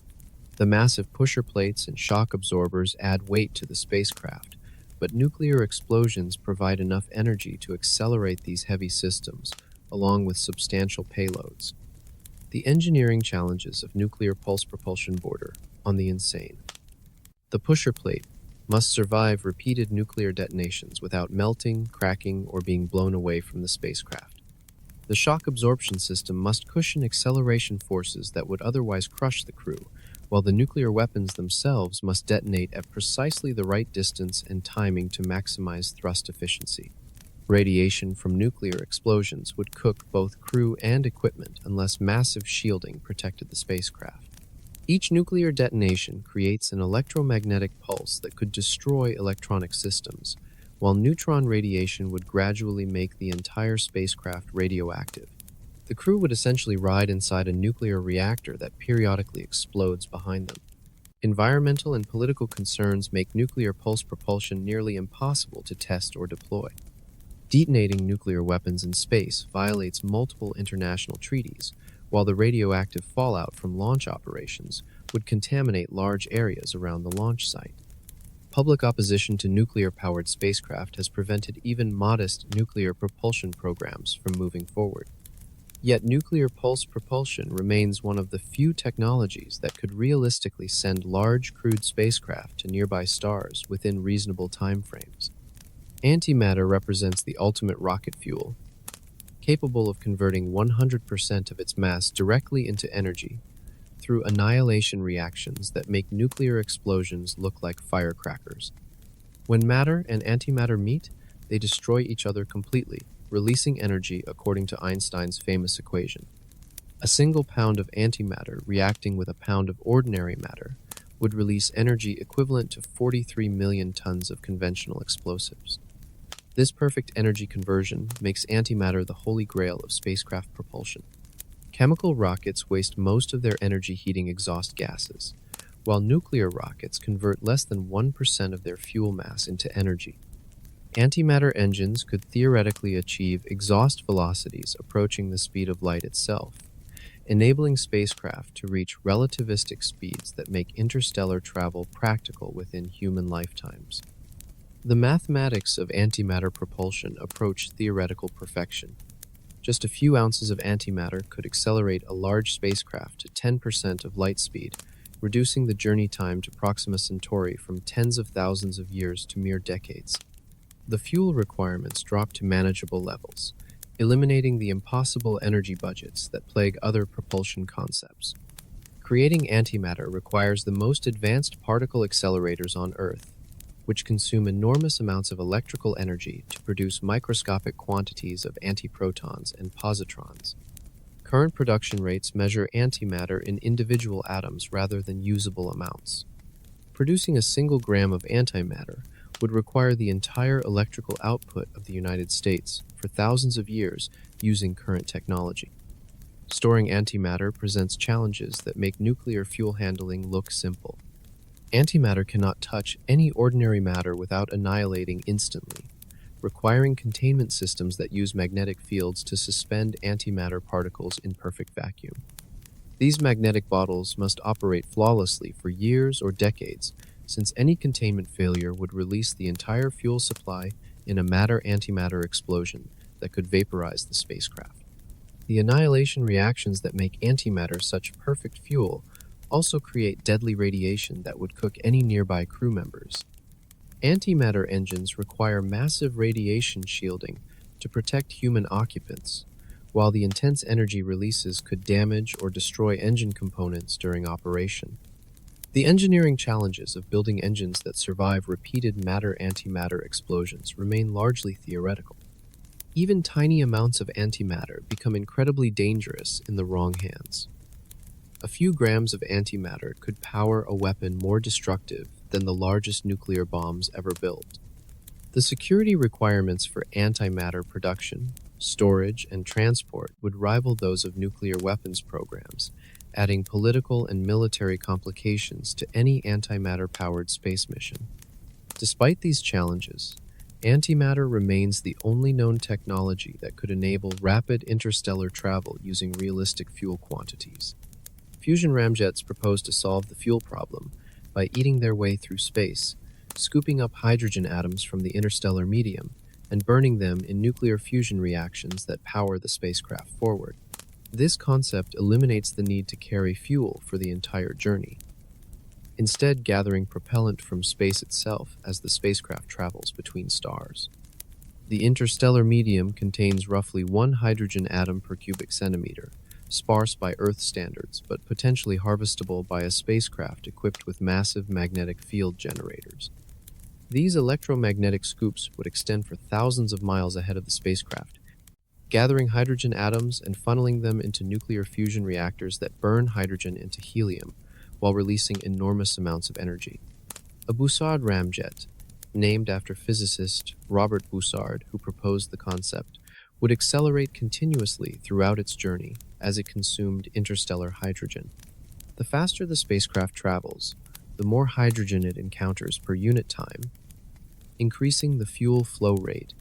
The massive pusher plates and shock absorbers add weight to the spacecraft, but nuclear explosions provide enough energy to accelerate these heavy systems, along with substantial payloads. The engineering challenges of nuclear pulse propulsion border on the insane. The pusher plate must survive repeated nuclear detonations without melting, cracking, or being blown away from the spacecraft. The shock absorption system must cushion acceleration forces that would otherwise crush the crew, while the nuclear weapons themselves must detonate at precisely the right distance and timing to maximize thrust efficiency. Radiation from nuclear explosions would cook both crew and equipment unless massive shielding protected the spacecraft. Each nuclear detonation creates an electromagnetic pulse that could destroy electronic systems, while neutron radiation would gradually make the entire spacecraft radioactive. The crew would essentially ride inside a nuclear reactor that periodically explodes behind them. Environmental and political concerns make nuclear pulse propulsion nearly impossible to test or deploy. Detonating nuclear weapons in space violates multiple international treaties, while the radioactive fallout from launch operations would contaminate large areas around the launch site. Public opposition to nuclear-powered spacecraft has prevented even modest nuclear propulsion programs from moving forward. Yet nuclear pulse propulsion remains one of the few technologies that could realistically send large crewed spacecraft to nearby stars within reasonable timeframes. Antimatter represents the ultimate rocket fuel, capable of converting 100% of its mass directly into energy through annihilation reactions that make nuclear explosions look like firecrackers. When matter and antimatter meet, they destroy each other completely, releasing energy according to Einstein's famous equation. A single pound of antimatter reacting with a pound of ordinary matter would release energy equivalent to 43 million tons of conventional explosives. This perfect energy conversion makes antimatter the holy grail of spacecraft propulsion. Chemical rockets waste most of their energy heating exhaust gases, while nuclear rockets convert less than 1% of their fuel mass into energy. Antimatter engines could theoretically achieve exhaust velocities approaching the speed of light itself, enabling spacecraft to reach relativistic speeds that make interstellar travel practical within human lifetimes. The mathematics of antimatter propulsion approach theoretical perfection. Just a few ounces of antimatter could accelerate a large spacecraft to 10% of light speed, reducing the journey time to Proxima Centauri from tens of thousands of years to mere decades. The fuel requirements drop to manageable levels, eliminating the impossible energy budgets that plague other propulsion concepts. Creating antimatter requires the most advanced particle accelerators on Earth, which consume enormous amounts of electrical energy to produce microscopic quantities of antiprotons and positrons. Current production rates measure antimatter in individual atoms rather than usable amounts. Producing a single gram of antimatter would require the entire electrical output of the United States for thousands of years using current technology. Storing antimatter presents challenges that make nuclear fuel handling look simple. Antimatter cannot touch any ordinary matter without annihilating instantly, requiring containment systems that use magnetic fields to suspend antimatter particles in perfect vacuum. These magnetic bottles must operate flawlessly for years or decades, since any containment failure would release the entire fuel supply in a matter-antimatter explosion that could vaporize the spacecraft. The annihilation reactions that make antimatter such perfect fuel also create deadly radiation that would cook any nearby crew members. Antimatter engines require massive radiation shielding to protect human occupants, while the intense energy releases could damage or destroy engine components during operation. The engineering challenges of building engines that survive repeated matter-antimatter explosions remain largely theoretical. Even tiny amounts of antimatter become incredibly dangerous in the wrong hands. A few grams of antimatter could power a weapon more destructive than the largest nuclear bombs ever built. The security requirements for antimatter production, storage, and transport would rival those of nuclear weapons programs, adding political and military complications to any antimatter-powered space mission. Despite these challenges, antimatter remains the only known technology that could enable rapid interstellar travel using realistic fuel quantities. Fusion ramjets propose to solve the fuel problem by eating their way through space, scooping up hydrogen atoms from the interstellar medium, and burning them in nuclear fusion reactions that power the spacecraft forward. This concept eliminates the need to carry fuel for the entire journey, instead gathering propellant from space itself as the spacecraft travels between stars. The interstellar medium contains roughly 1 hydrogen atom per cubic centimeter, sparse by Earth standards, but potentially harvestable by a spacecraft equipped with massive magnetic field generators. These electromagnetic scoops would extend for thousands of miles ahead of the spacecraft, gathering hydrogen atoms and funneling them into nuclear fusion reactors that burn hydrogen into helium while releasing enormous amounts of energy. A Bussard ramjet, named after physicist Robert Bussard, who proposed the concept, would accelerate continuously throughout its journey as it consumed interstellar hydrogen. The faster the spacecraft travels, the more hydrogen it encounters per unit time, increasing the fuel flow rate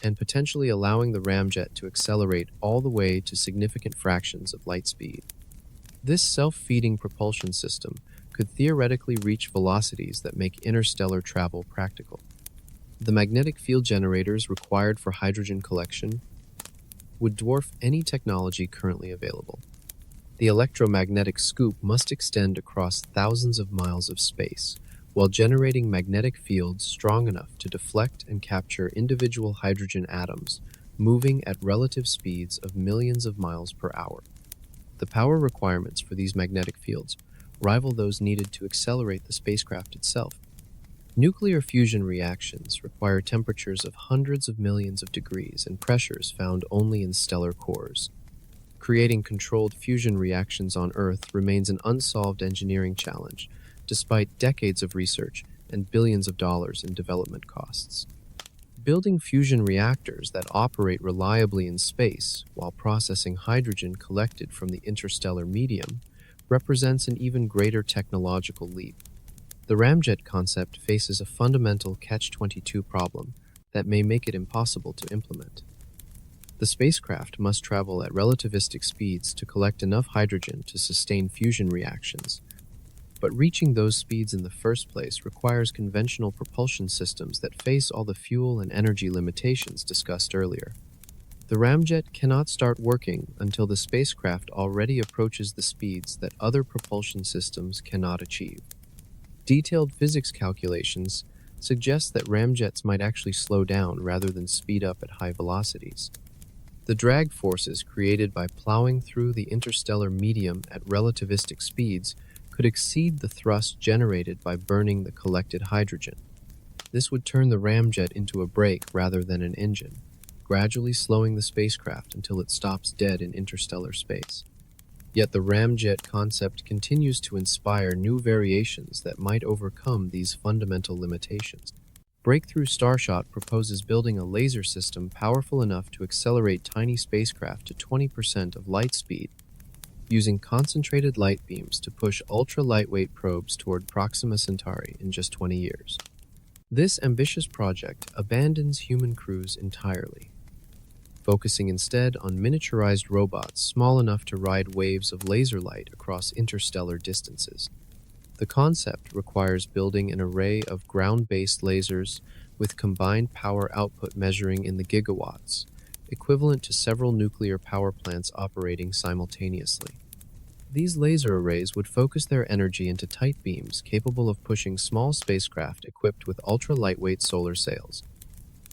and potentially allowing the ramjet to accelerate all the way to significant fractions of light speed. This self-feeding propulsion system could theoretically reach velocities that make interstellar travel practical. The magnetic field generators required for hydrogen collection would dwarf any technology currently available. The electromagnetic scoop must extend across thousands of miles of space, while generating magnetic fields strong enough to deflect and capture individual hydrogen atoms, moving at relative speeds of millions of miles per hour. The power requirements for these magnetic fields rival those needed to accelerate the spacecraft itself. Nuclear fusion reactions require temperatures of hundreds of millions of degrees and pressures found only in stellar cores. Creating controlled fusion reactions on Earth remains an unsolved engineering challenge, despite decades of research and billions of dollars in development costs. Building fusion reactors that operate reliably in space while processing hydrogen collected from the interstellar medium represents an even greater technological leap. The ramjet concept faces a fundamental catch-22 problem that may make it impossible to implement. The spacecraft must travel at relativistic speeds to collect enough hydrogen to sustain fusion reactions, but reaching those speeds in the first place requires conventional propulsion systems that face all the fuel and energy limitations discussed earlier. The ramjet cannot start working until the spacecraft already approaches the speeds that other propulsion systems cannot achieve. Detailed physics calculations suggest that ramjets might actually slow down rather than speed up at high velocities. The drag forces created by plowing through the interstellar medium at relativistic speeds could exceed the thrust generated by burning the collected hydrogen. This would turn the ramjet into a brake rather than an engine, gradually slowing the spacecraft until it stops dead in interstellar space. Yet the ramjet concept continues to inspire new variations that might overcome these fundamental limitations. Breakthrough Starshot proposes building a laser system powerful enough to accelerate tiny spacecraft to 20% of light speed, using concentrated light beams to push ultra-lightweight probes toward Proxima Centauri in just 20 years. This ambitious project abandons human crews entirely, focusing instead on miniaturized robots small enough to ride waves of laser light across interstellar distances. The concept requires building an array of ground-based lasers with combined power output measuring in the gigawatts, equivalent to several nuclear power plants operating simultaneously. These laser arrays would focus their energy into tight beams capable of pushing small spacecraft equipped with ultra-lightweight solar sails.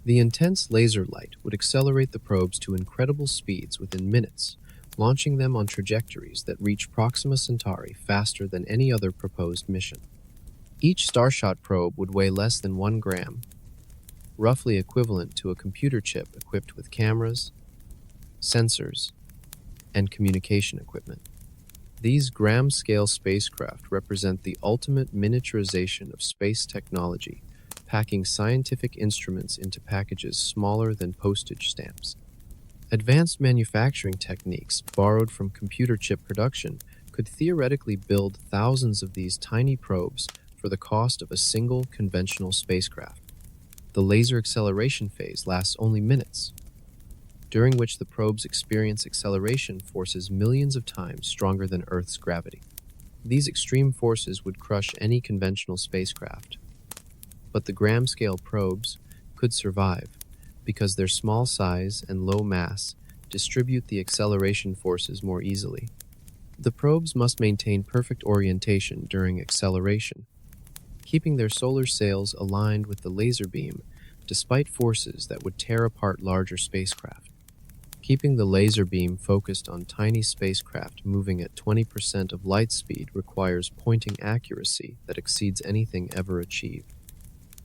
The intense laser light would accelerate the probes to incredible speeds within minutes, launching them on trajectories that reach Proxima Centauri faster than any other proposed mission. Each Starshot probe would weigh less than 1 gram, roughly equivalent to a computer chip equipped with cameras, sensors, and communication equipment. These gram-scale spacecraft represent the ultimate miniaturization of space technology, packing scientific instruments into packages smaller than postage stamps. Advanced manufacturing techniques borrowed from computer chip production could theoretically build thousands of these tiny probes for the cost of a single conventional spacecraft. The laser acceleration phase lasts only minutes, during which the probes experience acceleration forces millions of times stronger than Earth's gravity. These extreme forces would crush any conventional spacecraft, but the gram-scale probes could survive because their small size and low mass distribute the acceleration forces more easily. The probes must maintain perfect orientation during acceleration, keeping their solar sails aligned with the laser beam despite forces that would tear apart larger spacecraft. Keeping the laser beam focused on tiny spacecraft moving at 20% of light speed requires pointing accuracy that exceeds anything ever achieved.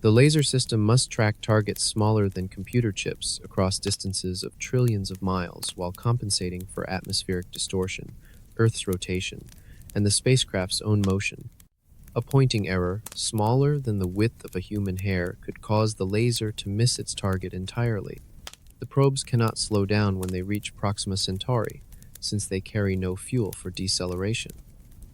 The laser system must track targets smaller than computer chips across distances of trillions of miles while compensating for atmospheric distortion, Earth's rotation, and the spacecraft's own motion. A pointing error, smaller than the width of a human hair, could cause the laser to miss its target entirely. The probes cannot slow down when they reach Proxima Centauri, since they carry no fuel for deceleration.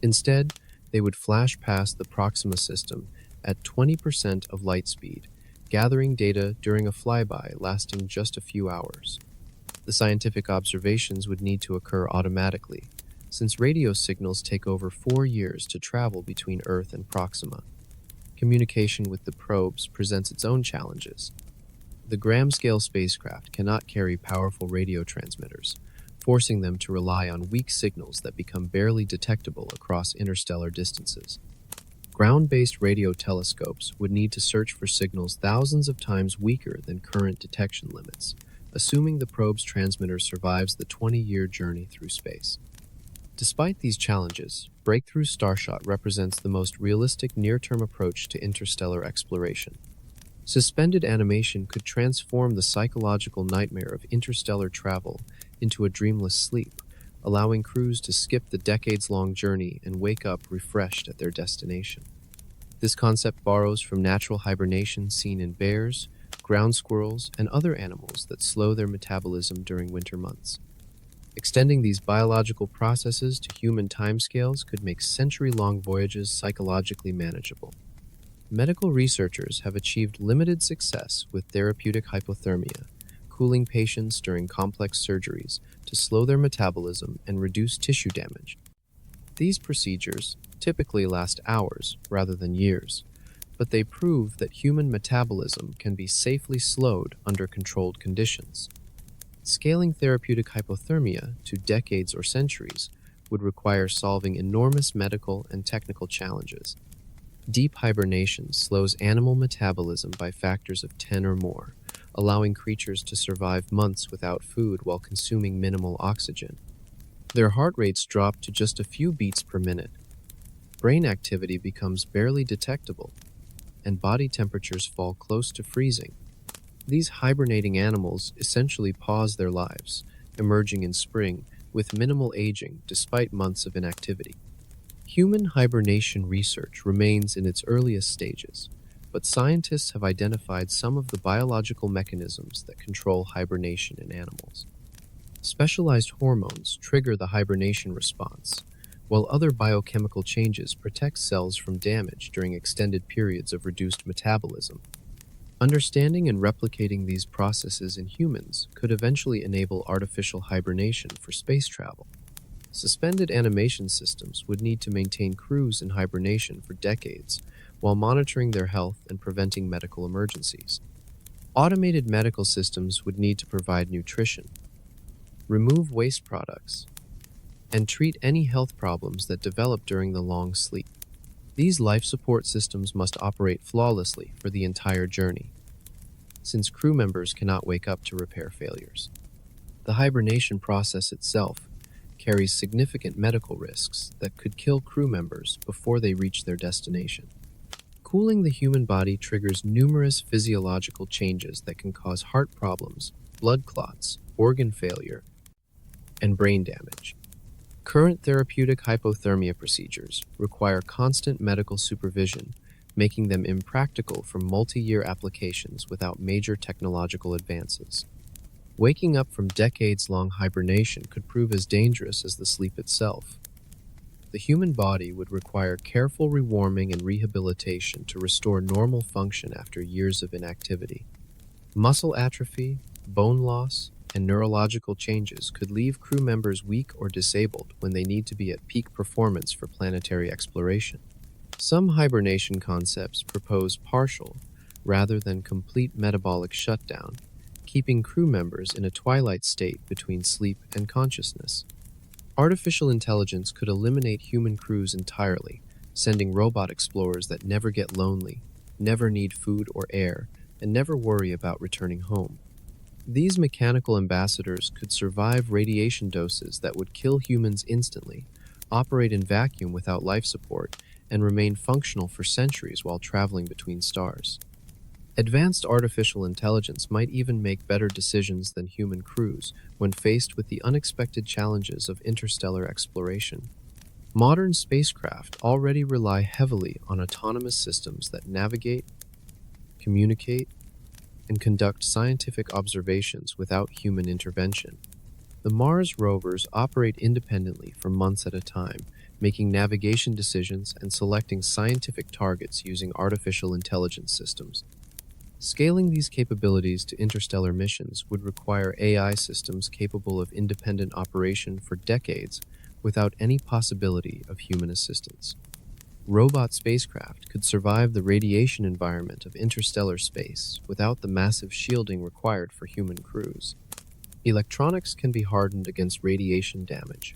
Instead, they would flash past the Proxima system at 20% of light speed, gathering data during a flyby lasting just a few hours. The scientific observations would need to occur automatically, since radio signals take over 4 years to travel between Earth and Proxima. Communication with the probes presents its own challenges. The gram-scale spacecraft cannot carry powerful radio transmitters, forcing them to rely on weak signals that become barely detectable across interstellar distances. Ground-based radio telescopes would need to search for signals thousands of times weaker than current detection limits, assuming the probe's transmitter survives the 20-year journey through space. Despite these challenges, Breakthrough Starshot represents the most realistic near-term approach to interstellar exploration. Suspended animation could transform the psychological nightmare of interstellar travel into a dreamless sleep, allowing crews to skip the decades-long journey and wake up refreshed at their destination. This concept borrows from natural hibernation seen in bears, ground squirrels, and other animals that slow their metabolism during winter months. Extending these biological processes to human timescales could make century-long voyages psychologically manageable. Medical researchers have achieved limited success with therapeutic hypothermia, cooling patients during complex surgeries to slow their metabolism and reduce tissue damage. These procedures typically last hours rather than years, but they prove that human metabolism can be safely slowed under controlled conditions. Scaling therapeutic hypothermia to decades or centuries would require solving enormous medical and technical challenges. Deep hibernation slows animal metabolism by factors of 10 or more, allowing creatures to survive months without food while consuming minimal oxygen. Their heart rates drop to just a few beats per minute. Brain activity becomes barely detectable, and body temperatures fall close to freezing. These hibernating animals essentially pause their lives, emerging in spring with minimal aging despite months of inactivity. Human hibernation research remains in its earliest stages, but scientists have identified some of the biological mechanisms that control hibernation in animals. Specialized hormones trigger the hibernation response, while other biochemical changes protect cells from damage during extended periods of reduced metabolism. Understanding and replicating these processes in humans could eventually enable artificial hibernation for space travel. Suspended animation systems would need to maintain crews in hibernation for decades while monitoring their health and preventing medical emergencies. Automated medical systems would need to provide nutrition, remove waste products, and treat any health problems that develop during the long sleep. These life support systems must operate flawlessly for the entire journey, since crew members cannot wake up to repair failures. The hibernation process itself carries significant medical risks that could kill crew members before they reach their destination. Cooling the human body triggers numerous physiological changes that can cause heart problems, blood clots, organ failure, and brain damage. Current therapeutic hypothermia procedures require constant medical supervision, making them impractical for multi-year applications without major technological advances. Waking up from decades-long hibernation could prove as dangerous as the sleep itself. The human body would require careful rewarming and rehabilitation to restore normal function after years of inactivity. Muscle atrophy, bone loss, and neurological changes could leave crew members weak or disabled when they need to be at peak performance for planetary exploration. Some hibernation concepts propose partial, rather than complete metabolic shutdown, keeping crew members in a twilight state between sleep and consciousness. Artificial intelligence could eliminate human crews entirely, sending robot explorers that never get lonely, never need food or air, and never worry about returning home. These mechanical ambassadors could survive radiation doses that would kill humans instantly, operate in vacuum without life support, and remain functional for centuries while traveling between stars. Advanced artificial intelligence might even make better decisions than human crews when faced with the unexpected challenges of interstellar exploration. Modern spacecraft already rely heavily on autonomous systems that navigate, communicate, and conduct scientific observations without human intervention. The Mars rovers operate independently for months at a time, making navigation decisions and selecting scientific targets using artificial intelligence systems. Scaling these capabilities to interstellar missions would require AI systems capable of independent operation for decades without any possibility of human assistance. Robot spacecraft could survive the radiation environment of interstellar space without the massive shielding required for human crews. Electronics can be hardened against radiation damage,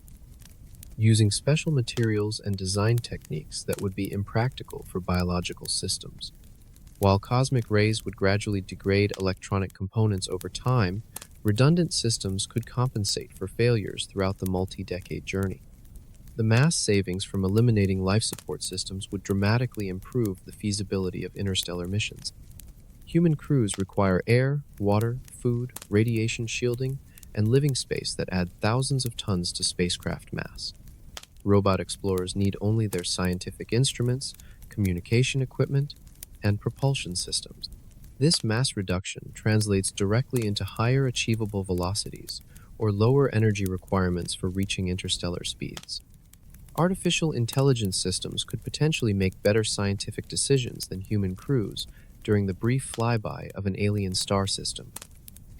using special materials and design techniques that would be impractical for biological systems. While cosmic rays would gradually degrade electronic components over time, redundant systems could compensate for failures throughout the multi-decade journey. The mass savings from eliminating life support systems would dramatically improve the feasibility of interstellar missions. Human crews require air, water, food, radiation shielding, and living space that add thousands of tons to spacecraft mass. Robot explorers need only their scientific instruments, communication equipment, and propulsion systems. This mass reduction translates directly into higher achievable velocities or lower energy requirements for reaching interstellar speeds. Artificial intelligence systems could potentially make better scientific decisions than human crews during the brief flyby of an alien star system.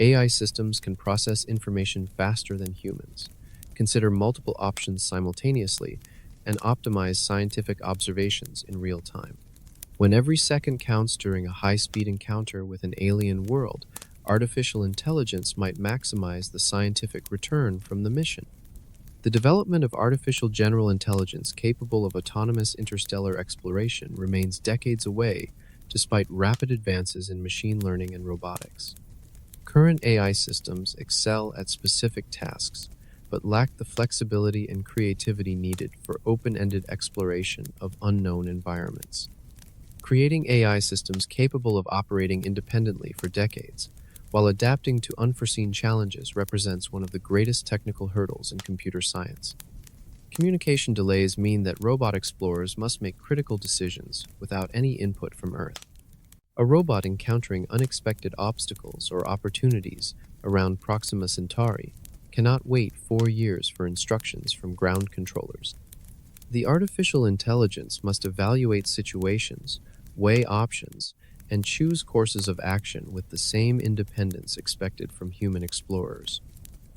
AI systems can process information faster than humans, consider multiple options simultaneously, and optimize scientific observations in real time. When every second counts during a high-speed encounter with an alien world, artificial intelligence might maximize the scientific return from the mission. The development of artificial general intelligence capable of autonomous interstellar exploration remains decades away, despite rapid advances in machine learning and robotics. Current AI systems excel at specific tasks, but lack the flexibility and creativity needed for open-ended exploration of unknown environments. Creating AI systems capable of operating independently for decades, while adapting to unforeseen challenges, represents one of the greatest technical hurdles in computer science. Communication delays mean that robot explorers must make critical decisions without any input from Earth. A robot encountering unexpected obstacles or opportunities around Proxima Centauri cannot wait 4 years for instructions from ground controllers. The artificial intelligence must evaluate situations, weigh options, and choose courses of action with the same independence expected from human explorers.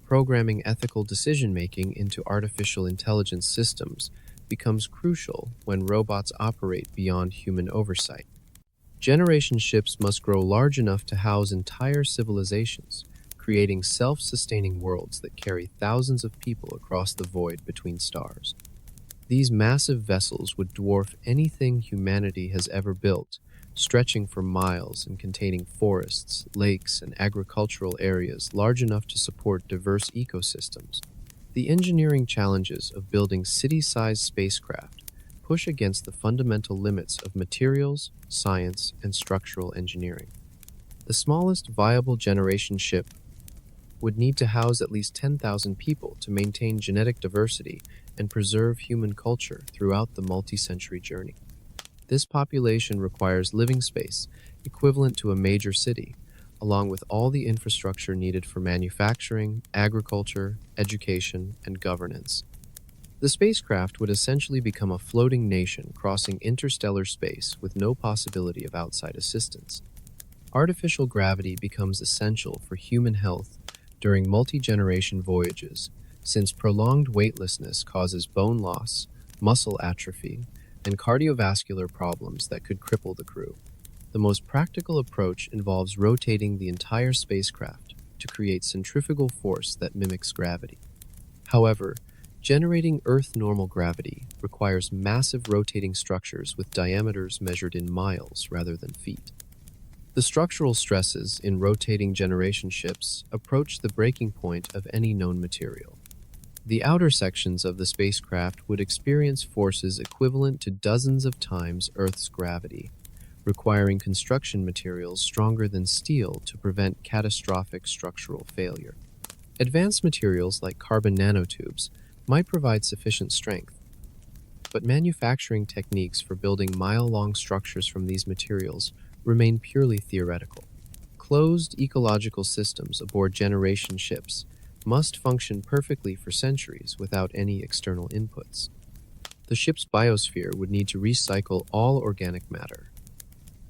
Programming ethical decision-making into artificial intelligence systems becomes crucial when robots operate beyond human oversight. Generation ships must grow large enough to house entire civilizations, creating self-sustaining worlds that carry thousands of people across the void between stars. These massive vessels would dwarf anything humanity has ever built, stretching for miles and containing forests, lakes, and agricultural areas large enough to support diverse ecosystems. The engineering challenges of building city-sized spacecraft push against the fundamental limits of materials, science, and structural engineering. The smallest viable generation ship would need to house at least 10,000 people to maintain genetic diversity and preserve human culture throughout the multi-century journey. This population requires living space equivalent to a major city, along with all the infrastructure needed for manufacturing, agriculture, education, and governance. The spacecraft would essentially become a floating nation crossing interstellar space with no possibility of outside assistance. Artificial gravity becomes essential for human health during multi-generation voyages, since prolonged weightlessness causes bone loss, muscle atrophy, and cardiovascular problems that could cripple the crew. The most practical approach involves rotating the entire spacecraft to create centrifugal force that mimics gravity. However, generating Earth normal gravity requires massive rotating structures with diameters measured in miles rather than feet. The structural stresses in rotating generation ships approach the breaking point of any known material. The outer sections of the spacecraft would experience forces equivalent to dozens of times Earth's gravity, requiring construction materials stronger than steel to prevent catastrophic structural failure. Advanced materials like carbon nanotubes might provide sufficient strength, but manufacturing techniques for building mile-long structures from these materials remain purely theoretical. Closed ecological systems aboard generation ships must function perfectly for centuries without any external inputs. The ship's biosphere would need to recycle all organic matter,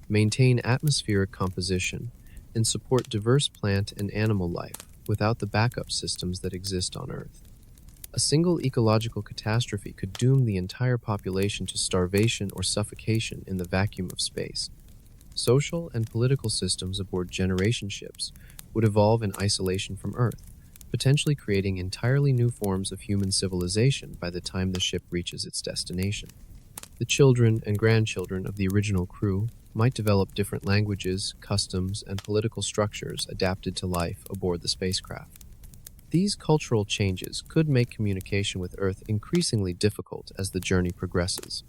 maintain atmospheric composition, and support diverse plant and animal life without the backup systems that exist on Earth. A single ecological catastrophe could doom the entire population to starvation or suffocation in the vacuum of space. Social and political systems aboard generation ships would evolve in isolation from Earth, potentially creating entirely new forms of human civilization by the time the ship reaches its destination. The children and grandchildren of the original crew might develop different languages, customs, and political structures adapted to life aboard the spacecraft. These cultural changes could make communication with Earth increasingly difficult as the journey progresses.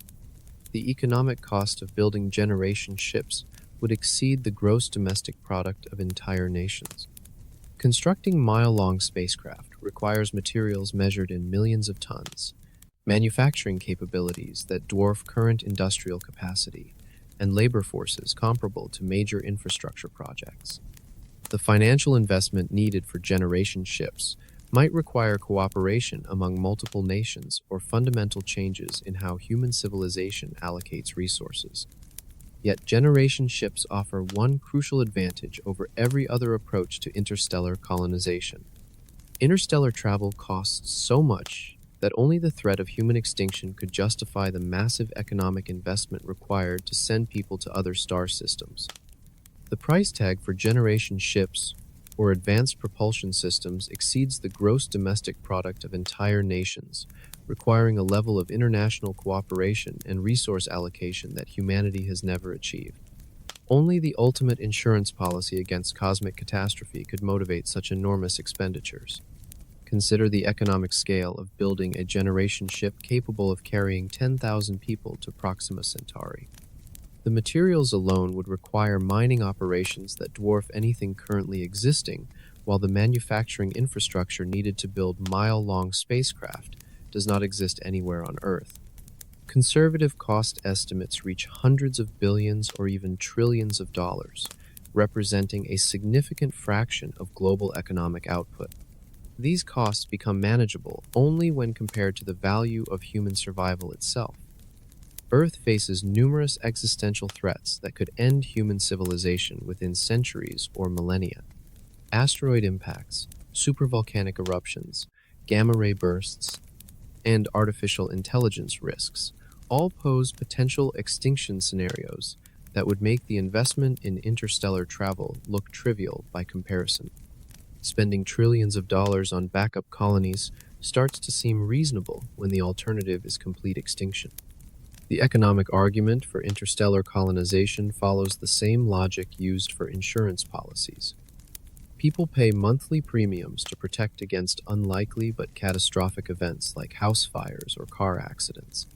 The economic cost of building generation ships would exceed the gross domestic product of entire nations. Constructing mile-long spacecraft requires materials measured in millions of tons, manufacturing capabilities that dwarf current industrial capacity, and labor forces comparable to major infrastructure projects. The financial investment needed for generation ships might require cooperation among multiple nations or fundamental changes in how human civilization allocates resources. Yet generation ships offer one crucial advantage over every other approach to interstellar colonization. Interstellar travel costs so much that only the threat of human extinction could justify the massive economic investment required to send people to other star systems. The price tag for generation ships or advanced propulsion systems exceeds the gross domestic product of entire nations, requiring a level of international cooperation and resource allocation that humanity has never achieved. Only the ultimate insurance policy against cosmic catastrophe could motivate such enormous expenditures. Consider the economic scale of building a generation ship capable of carrying 10,000 people to Proxima Centauri. The materials alone would require mining operations that dwarf anything currently existing, while the manufacturing infrastructure needed to build mile-long spacecraft does not exist anywhere on Earth. Conservative cost estimates reach hundreds of billions or even trillions of dollars, representing a significant fraction of global economic output. These costs become manageable only when compared to the value of human survival itself. Earth faces numerous existential threats that could end human civilization within centuries or millennia. Asteroid impacts, supervolcanic eruptions, gamma-ray bursts, and artificial intelligence risks all pose potential extinction scenarios that would make the investment in interstellar travel look trivial by comparison. Spending trillions of dollars on backup colonies starts to seem reasonable when the alternative is complete extinction. The economic argument for interstellar colonization follows the same logic used for insurance policies. People pay monthly premiums to protect against unlikely but catastrophic events like house fires or car accidents.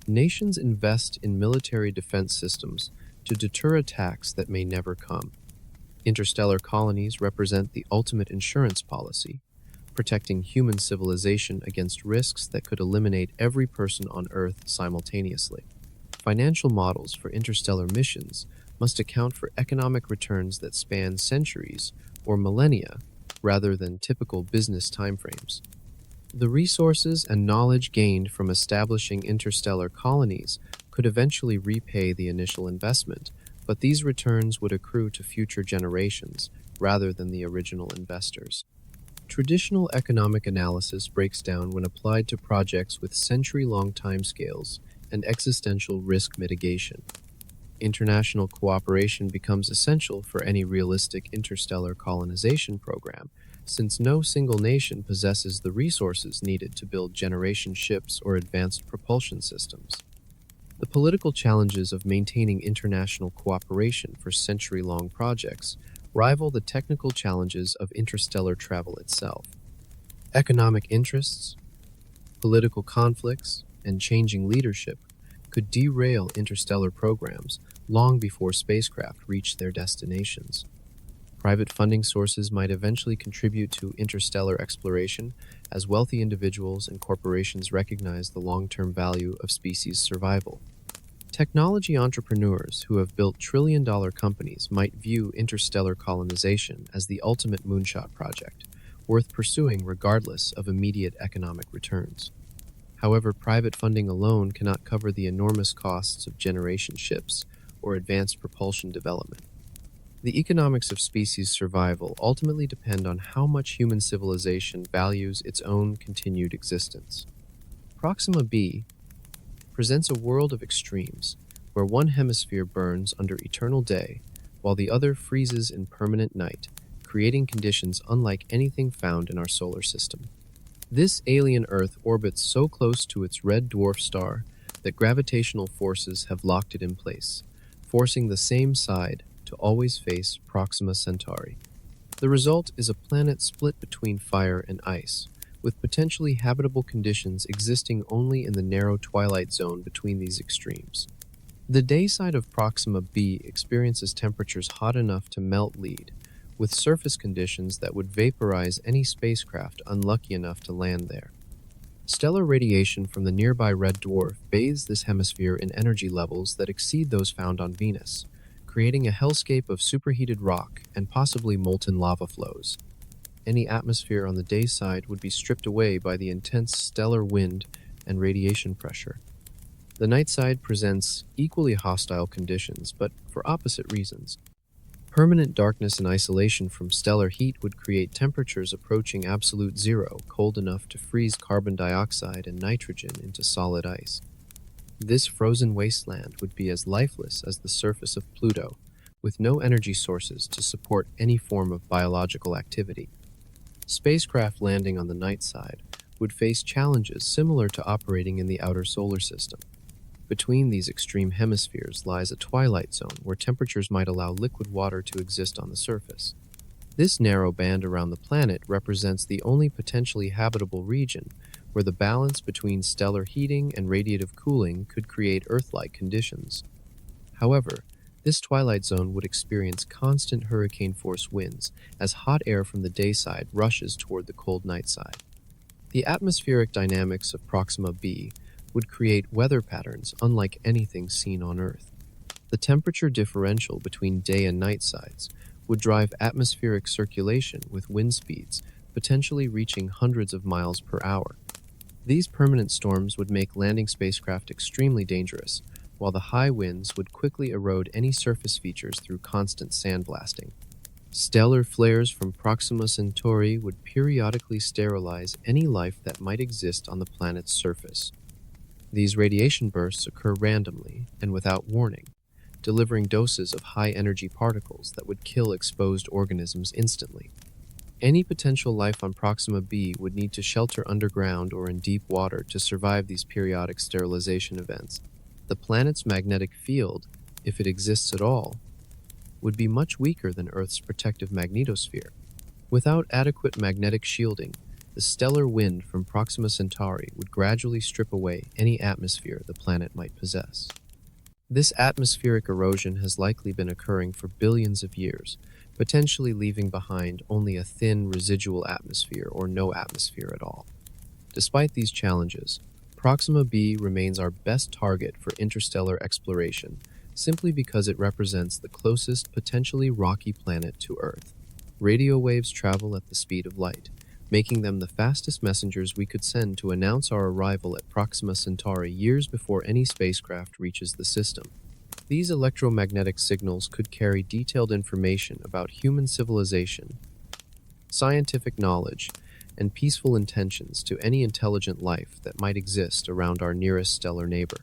Nations invest in military defense systems to deter attacks that may never come. Interstellar colonies represent the ultimate insurance policy, protecting human civilization against risks that could eliminate every person on Earth simultaneously. Financial models for interstellar missions must account for economic returns that span centuries or millennia rather than typical business timeframes. The resources and knowledge gained from establishing interstellar colonies could eventually repay the initial investment, but these returns would accrue to future generations rather than the original investors. Traditional economic analysis breaks down when applied to projects with century-long timescales and existential risk mitigation. International cooperation becomes essential for any realistic interstellar colonization program, since no single nation possesses the resources needed to build generation ships or advanced propulsion systems. The political challenges of maintaining international cooperation for century-long projects rival the technical challenges of interstellar travel itself. Economic interests, political conflicts, and changing leadership could derail interstellar programs long before spacecraft reach their destinations. Private funding sources might eventually contribute to interstellar exploration as wealthy individuals and corporations recognize the long-term value of species survival. Technology entrepreneurs who have built trillion-dollar companies might view interstellar colonization as the ultimate moonshot project, worth pursuing regardless of immediate economic returns. However, private funding alone cannot cover the enormous costs of generation ships or advanced propulsion development. The economics of species survival ultimately depend on how much human civilization values its own continued existence. Proxima b presents a world of extremes, where one hemisphere burns under eternal day, while the other freezes in permanent night, creating conditions unlike anything found in our solar system. This alien Earth orbits so close to its red dwarf star that gravitational forces have locked it in place, forcing the same side to always face Proxima Centauri. The result is a planet split between fire and ice, with potentially habitable conditions existing only in the narrow twilight zone between these extremes. The day side of Proxima b experiences temperatures hot enough to melt lead, with surface conditions that would vaporize any spacecraft unlucky enough to land there. Stellar radiation from the nearby red dwarf bathes this hemisphere in energy levels that exceed those found on Venus, creating a hellscape of superheated rock and possibly molten lava flows. Any atmosphere on the day side would be stripped away by the intense stellar wind and radiation pressure. The night side presents equally hostile conditions, but for opposite reasons. Permanent darkness and isolation from stellar heat would create temperatures approaching absolute zero, cold enough to freeze carbon dioxide and nitrogen into solid ice. This frozen wasteland would be as lifeless as the surface of Pluto, with no energy sources to support any form of biological activity. Spacecraft landing on the night side would face challenges similar to operating in the outer solar system. Between these extreme hemispheres lies a twilight zone where temperatures might allow liquid water to exist on the surface. This narrow band around the planet represents the only potentially habitable region where the balance between stellar heating and radiative cooling could create Earth-like conditions. However, this twilight zone would experience constant hurricane-force winds as hot air from the day side rushes toward the cold night side. The atmospheric dynamics of Proxima b would create weather patterns unlike anything seen on Earth. The temperature differential between day and night sides would drive atmospheric circulation with wind speeds potentially reaching hundreds of miles per hour. These permanent storms would make landing spacecraft extremely dangerous, while the high winds would quickly erode any surface features through constant sandblasting. Stellar flares from Proxima Centauri would periodically sterilize any life that might exist on the planet's surface. These radiation bursts occur randomly and without warning, delivering doses of high-energy particles that would kill exposed organisms instantly. Any potential life on Proxima b would need to shelter underground or in deep water to survive these periodic sterilization events. The planet's magnetic field, if it exists at all, would be much weaker than Earth's protective magnetosphere. Without adequate magnetic shielding, the stellar wind from Proxima Centauri would gradually strip away any atmosphere the planet might possess. This atmospheric erosion has likely been occurring for billions of years, potentially leaving behind only a thin residual atmosphere or no atmosphere at all. Despite these challenges, Proxima b remains our best target for interstellar exploration, simply because it represents the closest potentially rocky planet to Earth. Radio waves travel at the speed of light, making them the fastest messengers we could send to announce our arrival at Proxima Centauri years before any spacecraft reaches the system. These electromagnetic signals could carry detailed information about human civilization, scientific knowledge, and peaceful intentions to any intelligent life that might exist around our nearest stellar neighbor.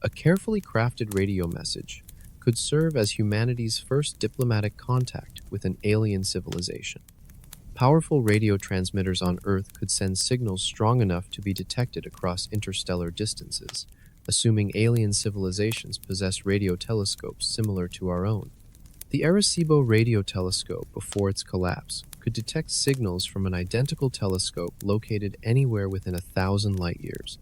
A carefully crafted radio message could serve as humanity's first diplomatic contact with an alien civilization. Powerful radio transmitters on Earth could send signals strong enough to be detected across interstellar distances, assuming alien civilizations possess radio telescopes similar to our own. The Arecibo radio telescope, before its collapse, could detect signals from an identical telescope located anywhere within 1,000 light-years.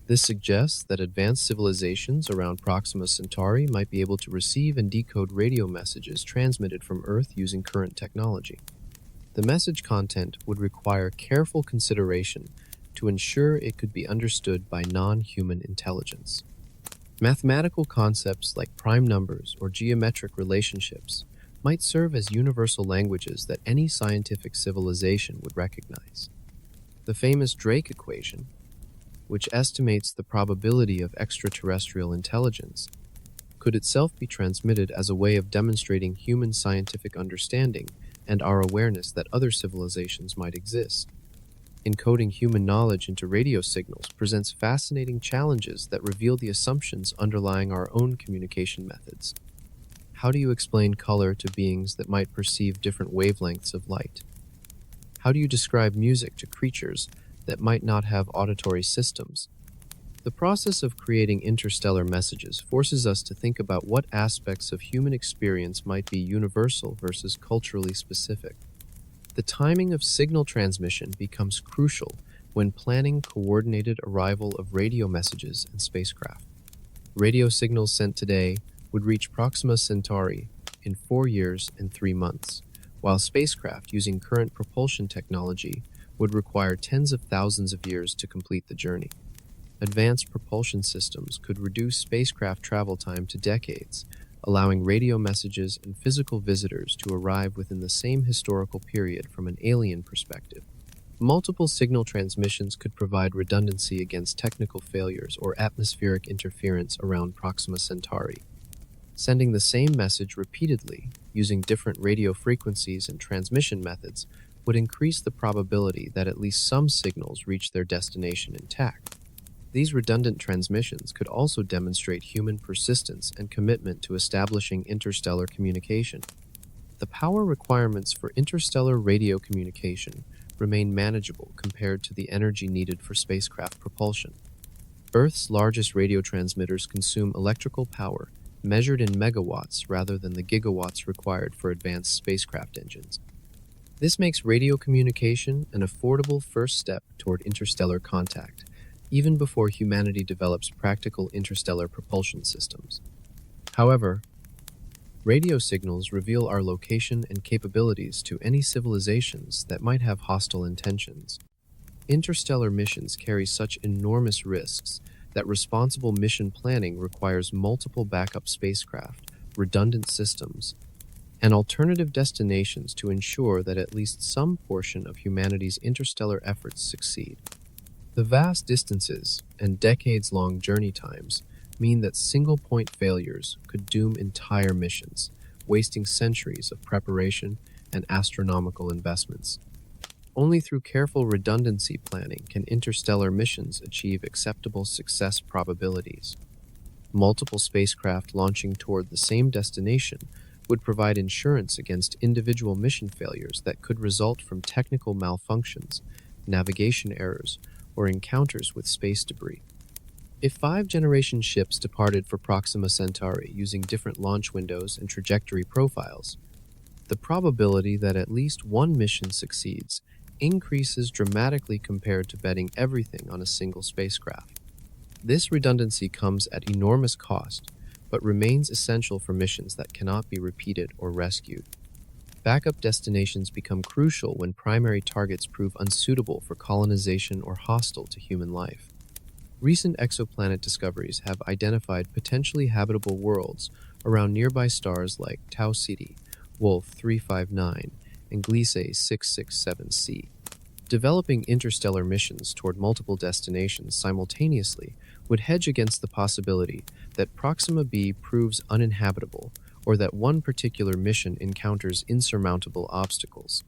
This suggests that advanced civilizations around Proxima Centauri might be able to receive and decode radio messages transmitted from Earth using current technology. The message content would require careful consideration to ensure it could be understood by non-human intelligence. Mathematical concepts like prime numbers or geometric relationships might serve as universal languages that any scientific civilization would recognize. The famous Drake equation, which estimates the probability of extraterrestrial intelligence, could itself be transmitted as a way of demonstrating human scientific understanding and our awareness that other civilizations might exist. Encoding human knowledge into radio signals presents fascinating challenges that reveal the assumptions underlying our own communication methods. How do you explain color to beings that might perceive different wavelengths of light? How do you describe music to creatures that might not have auditory systems? The process of creating interstellar messages forces us to think about what aspects of human experience might be universal versus culturally specific. The timing of signal transmission becomes crucial when planning coordinated arrival of radio messages and spacecraft. Radio signals sent today would reach Proxima Centauri in 4 years and 3 months, while spacecraft using current propulsion technology would require tens of thousands of years to complete the journey. Advanced propulsion systems could reduce spacecraft travel time to decades, allowing radio messages and physical visitors to arrive within the same historical period from an alien perspective. Multiple signal transmissions could provide redundancy against technical failures or atmospheric interference around Proxima Centauri. Sending the same message repeatedly, using different radio frequencies and transmission methods, would increase the probability that at least some signals reach their destination intact. These redundant transmissions could also demonstrate human persistence and commitment to establishing interstellar communication. The power requirements for interstellar radio communication remain manageable compared to the energy needed for spacecraft propulsion. Earth's largest radio transmitters consume electrical power measured in megawatts rather than the gigawatts required for advanced spacecraft engines. This makes radio communication an affordable first step toward interstellar contact, even before humanity develops practical interstellar propulsion systems. However, radio signals reveal our location and capabilities to any civilizations that might have hostile intentions. Interstellar missions carry such enormous risks that responsible mission planning requires multiple backup spacecraft, redundant systems, and alternative destinations to ensure that at least some portion of humanity's interstellar efforts succeed. The vast distances and decades-long journey times mean that single-point failures could doom entire missions, wasting centuries of preparation and astronomical investments. Only through careful redundancy planning can interstellar missions achieve acceptable success probabilities. Multiple spacecraft launching toward the same destination would provide insurance against individual mission failures that could result from technical malfunctions, navigation errors, or encounters with space debris. If 5th-generation ships departed for Proxima Centauri using different launch windows and trajectory profiles, the probability that at least one mission succeeds increases dramatically compared to betting everything on a single spacecraft. This redundancy comes at enormous cost, but remains essential for missions that cannot be repeated or rescued. Backup destinations become crucial when primary targets prove unsuitable for colonization or hostile to human life. Recent exoplanet discoveries have identified potentially habitable worlds around nearby stars like Tau Ceti, Wolf 359, and Gliese 667c. Developing interstellar missions toward multiple destinations simultaneously would hedge against the possibility that Proxima b proves uninhabitable or that one particular mission encounters insurmountable obstacles.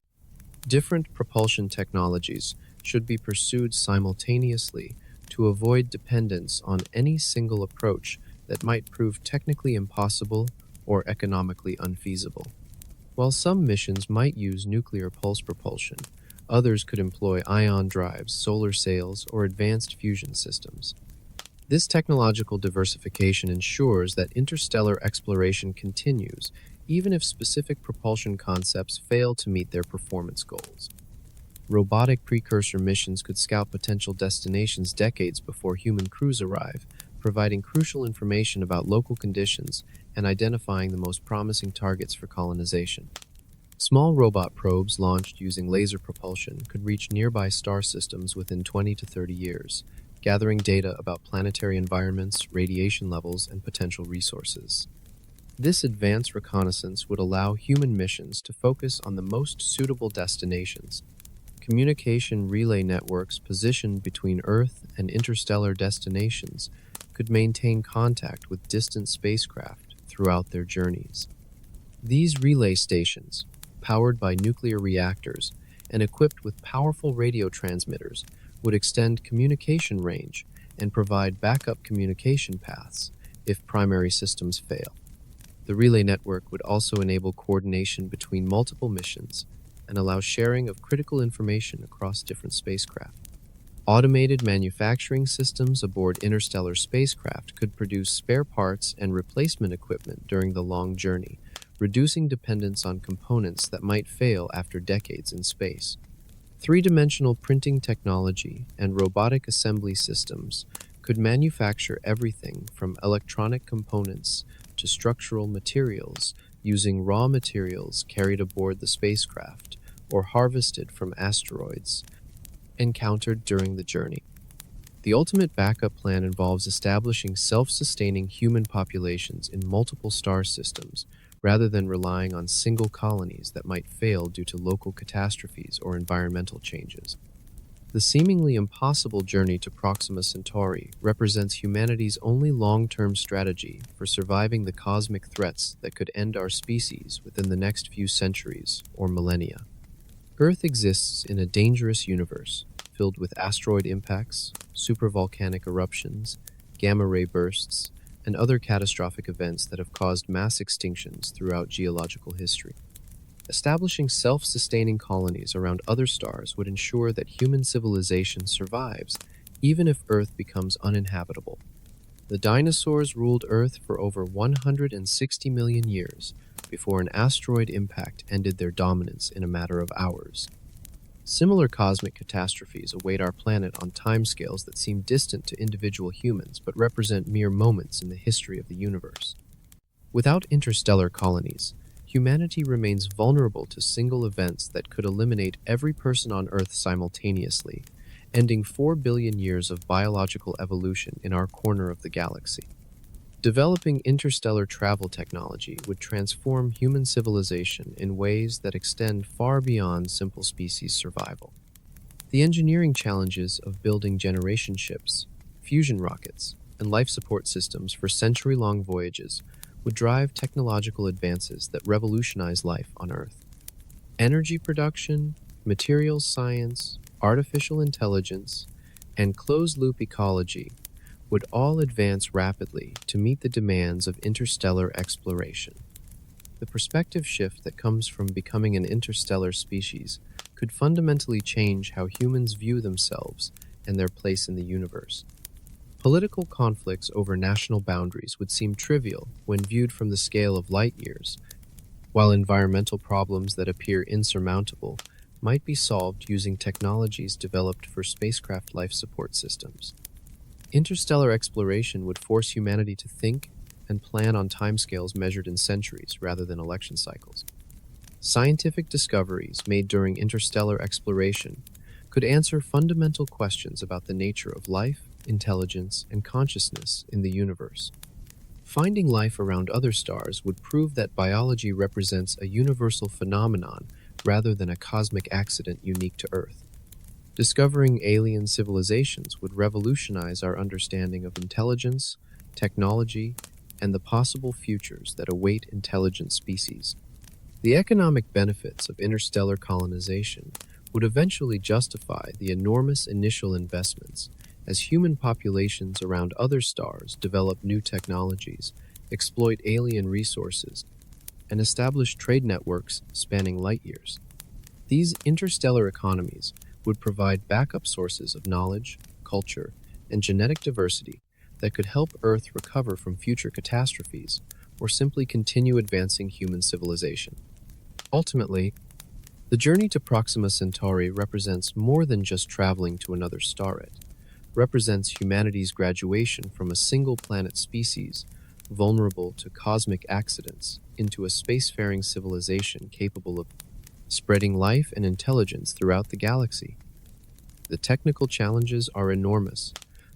Different propulsion technologies should be pursued simultaneously to avoid dependence on any single approach that might prove technically impossible or economically unfeasible. While some missions might use nuclear pulse propulsion, others could employ ion drives, solar sails, or advanced fusion systems. This technological diversification ensures that interstellar exploration continues, even if specific propulsion concepts fail to meet their performance goals. Robotic precursor missions could scout potential destinations decades before human crews arrive, providing crucial information about local conditions and identifying the most promising targets for colonization. Small robot probes launched using laser propulsion could reach nearby star systems within 20 to 30 years, gathering data about planetary environments, radiation levels, and potential resources. This advanced reconnaissance would allow human missions to focus on the most suitable destinations. Communication relay networks positioned between Earth and interstellar destinations could maintain contact with distant spacecraft throughout their journeys. These relay stations, powered by nuclear reactors and equipped with powerful radio transmitters, would extend communication range and provide backup communication paths if primary systems fail. The relay network would also enable coordination between multiple missions and allow sharing of critical information across different spacecraft. Automated manufacturing systems aboard interstellar spacecraft could produce spare parts and replacement equipment during the long journey, reducing dependence on components that might fail after decades in space. Three-dimensional printing technology and robotic assembly systems could manufacture everything from electronic components to structural materials using raw materials carried aboard the spacecraft or harvested from asteroids. encountered during the journey. The ultimate backup plan involves establishing self-sustaining human populations in multiple star systems rather than relying on single colonies that might fail due to local catastrophes or environmental changes. The seemingly impossible journey to Proxima Centauri represents humanity's only long-term strategy for surviving the cosmic threats that could end our species within the next few centuries or millennia. Earth exists in a dangerous universe filled with asteroid impacts, supervolcanic eruptions, gamma-ray bursts, and other catastrophic events that have caused mass extinctions throughout geological history. Establishing self-sustaining colonies around other stars would ensure that human civilization survives even if Earth becomes uninhabitable. The dinosaurs ruled Earth for over 160 million years before an asteroid impact ended their dominance in a matter of hours. Similar cosmic catastrophes await our planet on timescales that seem distant to individual humans but represent mere moments in the history of the universe. Without interstellar colonies, humanity remains vulnerable to single events that could eliminate every person on Earth simultaneously, ending 4 billion years of biological evolution in our corner of the galaxy. Developing interstellar travel technology would transform human civilization in ways that extend far beyond simple species survival. The engineering challenges of building generation ships, fusion rockets, and life support systems for century-long voyages would drive technological advances that revolutionize life on Earth. Energy production, materials science, artificial intelligence, and closed-loop ecology would all advance rapidly to meet the demands of interstellar exploration. The perspective shift that comes from becoming an interstellar species could fundamentally change how humans view themselves and their place in the universe. Political conflicts over national boundaries would seem trivial when viewed from the scale of light years, while environmental problems that appear insurmountable might be solved using technologies developed for spacecraft life support systems. Interstellar exploration would force humanity to think and plan on timescales measured in centuries rather than election cycles. Scientific discoveries made during interstellar exploration could answer fundamental questions about the nature of life, intelligence, and consciousness in the universe. Finding life around other stars would prove that biology represents a universal phenomenon rather than a cosmic accident unique to Earth. Discovering alien civilizations would revolutionize our understanding of intelligence, technology, and the possible futures that await intelligent species. The economic benefits of interstellar colonization would eventually justify the enormous initial investments as human populations around other stars develop new technologies, exploit alien resources, and establish trade networks spanning light years. These interstellar economies would provide backup sources of knowledge, culture, and genetic diversity that could help Earth recover from future catastrophes or simply continue advancing human civilization. Ultimately, the journey to Proxima Centauri represents more than just traveling to another star. It represents humanity's graduation from a single-planet species vulnerable to cosmic accidents into a spacefaring civilization capable of spreading life and intelligence throughout the galaxy. The technical challenges are enormous,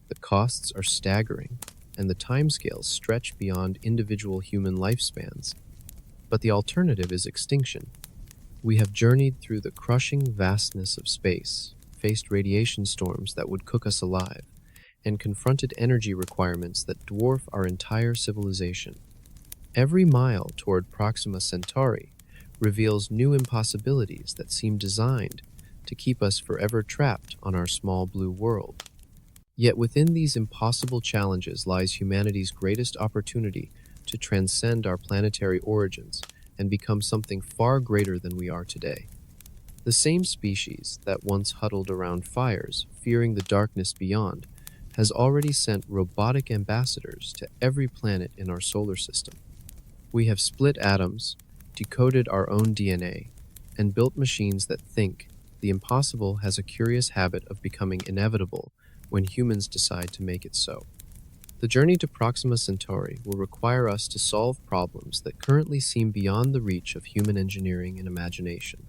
the costs are staggering, and the timescales stretch beyond individual human lifespans. But the alternative is extinction. We have journeyed through the crushing vastness of space, faced radiation storms that would cook us alive, and confronted energy requirements that dwarf our entire civilization. Every mile toward Proxima Centauri reveals new impossibilities that seem designed to keep us forever trapped on our small blue world. Yet within these impossible challenges lies humanity's greatest opportunity to transcend our planetary origins and become something far greater than we are today. The same species that once huddled around fires, fearing the darkness beyond, has already sent robotic ambassadors to every planet in our solar system. We have split atoms, decoded our own DNA, and built machines that think. The impossible has a curious habit of becoming inevitable when humans decide to make it so. The journey to Proxima Centauri will require us to solve problems that currently seem beyond the reach of human engineering and imagination.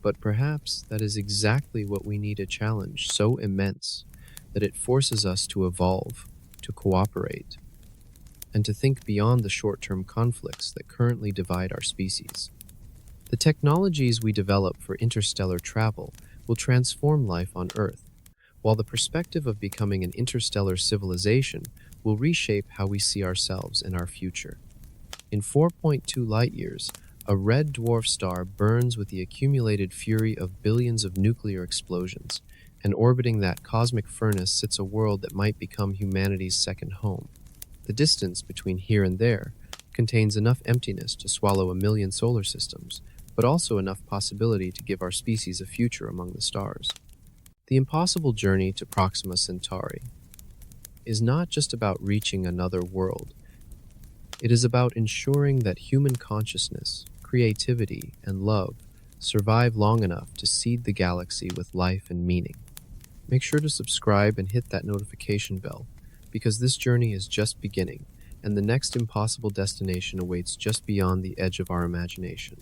But perhaps that is exactly what we need, a challenge so immense that it forces us to evolve, to cooperate, and to think beyond the short-term conflicts that currently divide our species. The technologies we develop for interstellar travel will transform life on Earth, while the perspective of becoming an interstellar civilization will reshape how we see ourselves and our future. In 4.2 light-years, a red dwarf star burns with the accumulated fury of billions of nuclear explosions, and orbiting that cosmic furnace sits a world that might become humanity's second home. The distance between here and there contains enough emptiness to swallow a million solar systems, but also enough possibility to give our species a future among the stars. The impossible journey to Proxima Centauri is not just about reaching another world. It is about ensuring that human consciousness, creativity, and love survive long enough to seed the galaxy with life and meaning. Make sure to subscribe and hit that notification bell, because this journey is just beginning, and the next impossible destination awaits just beyond the edge of our imagination.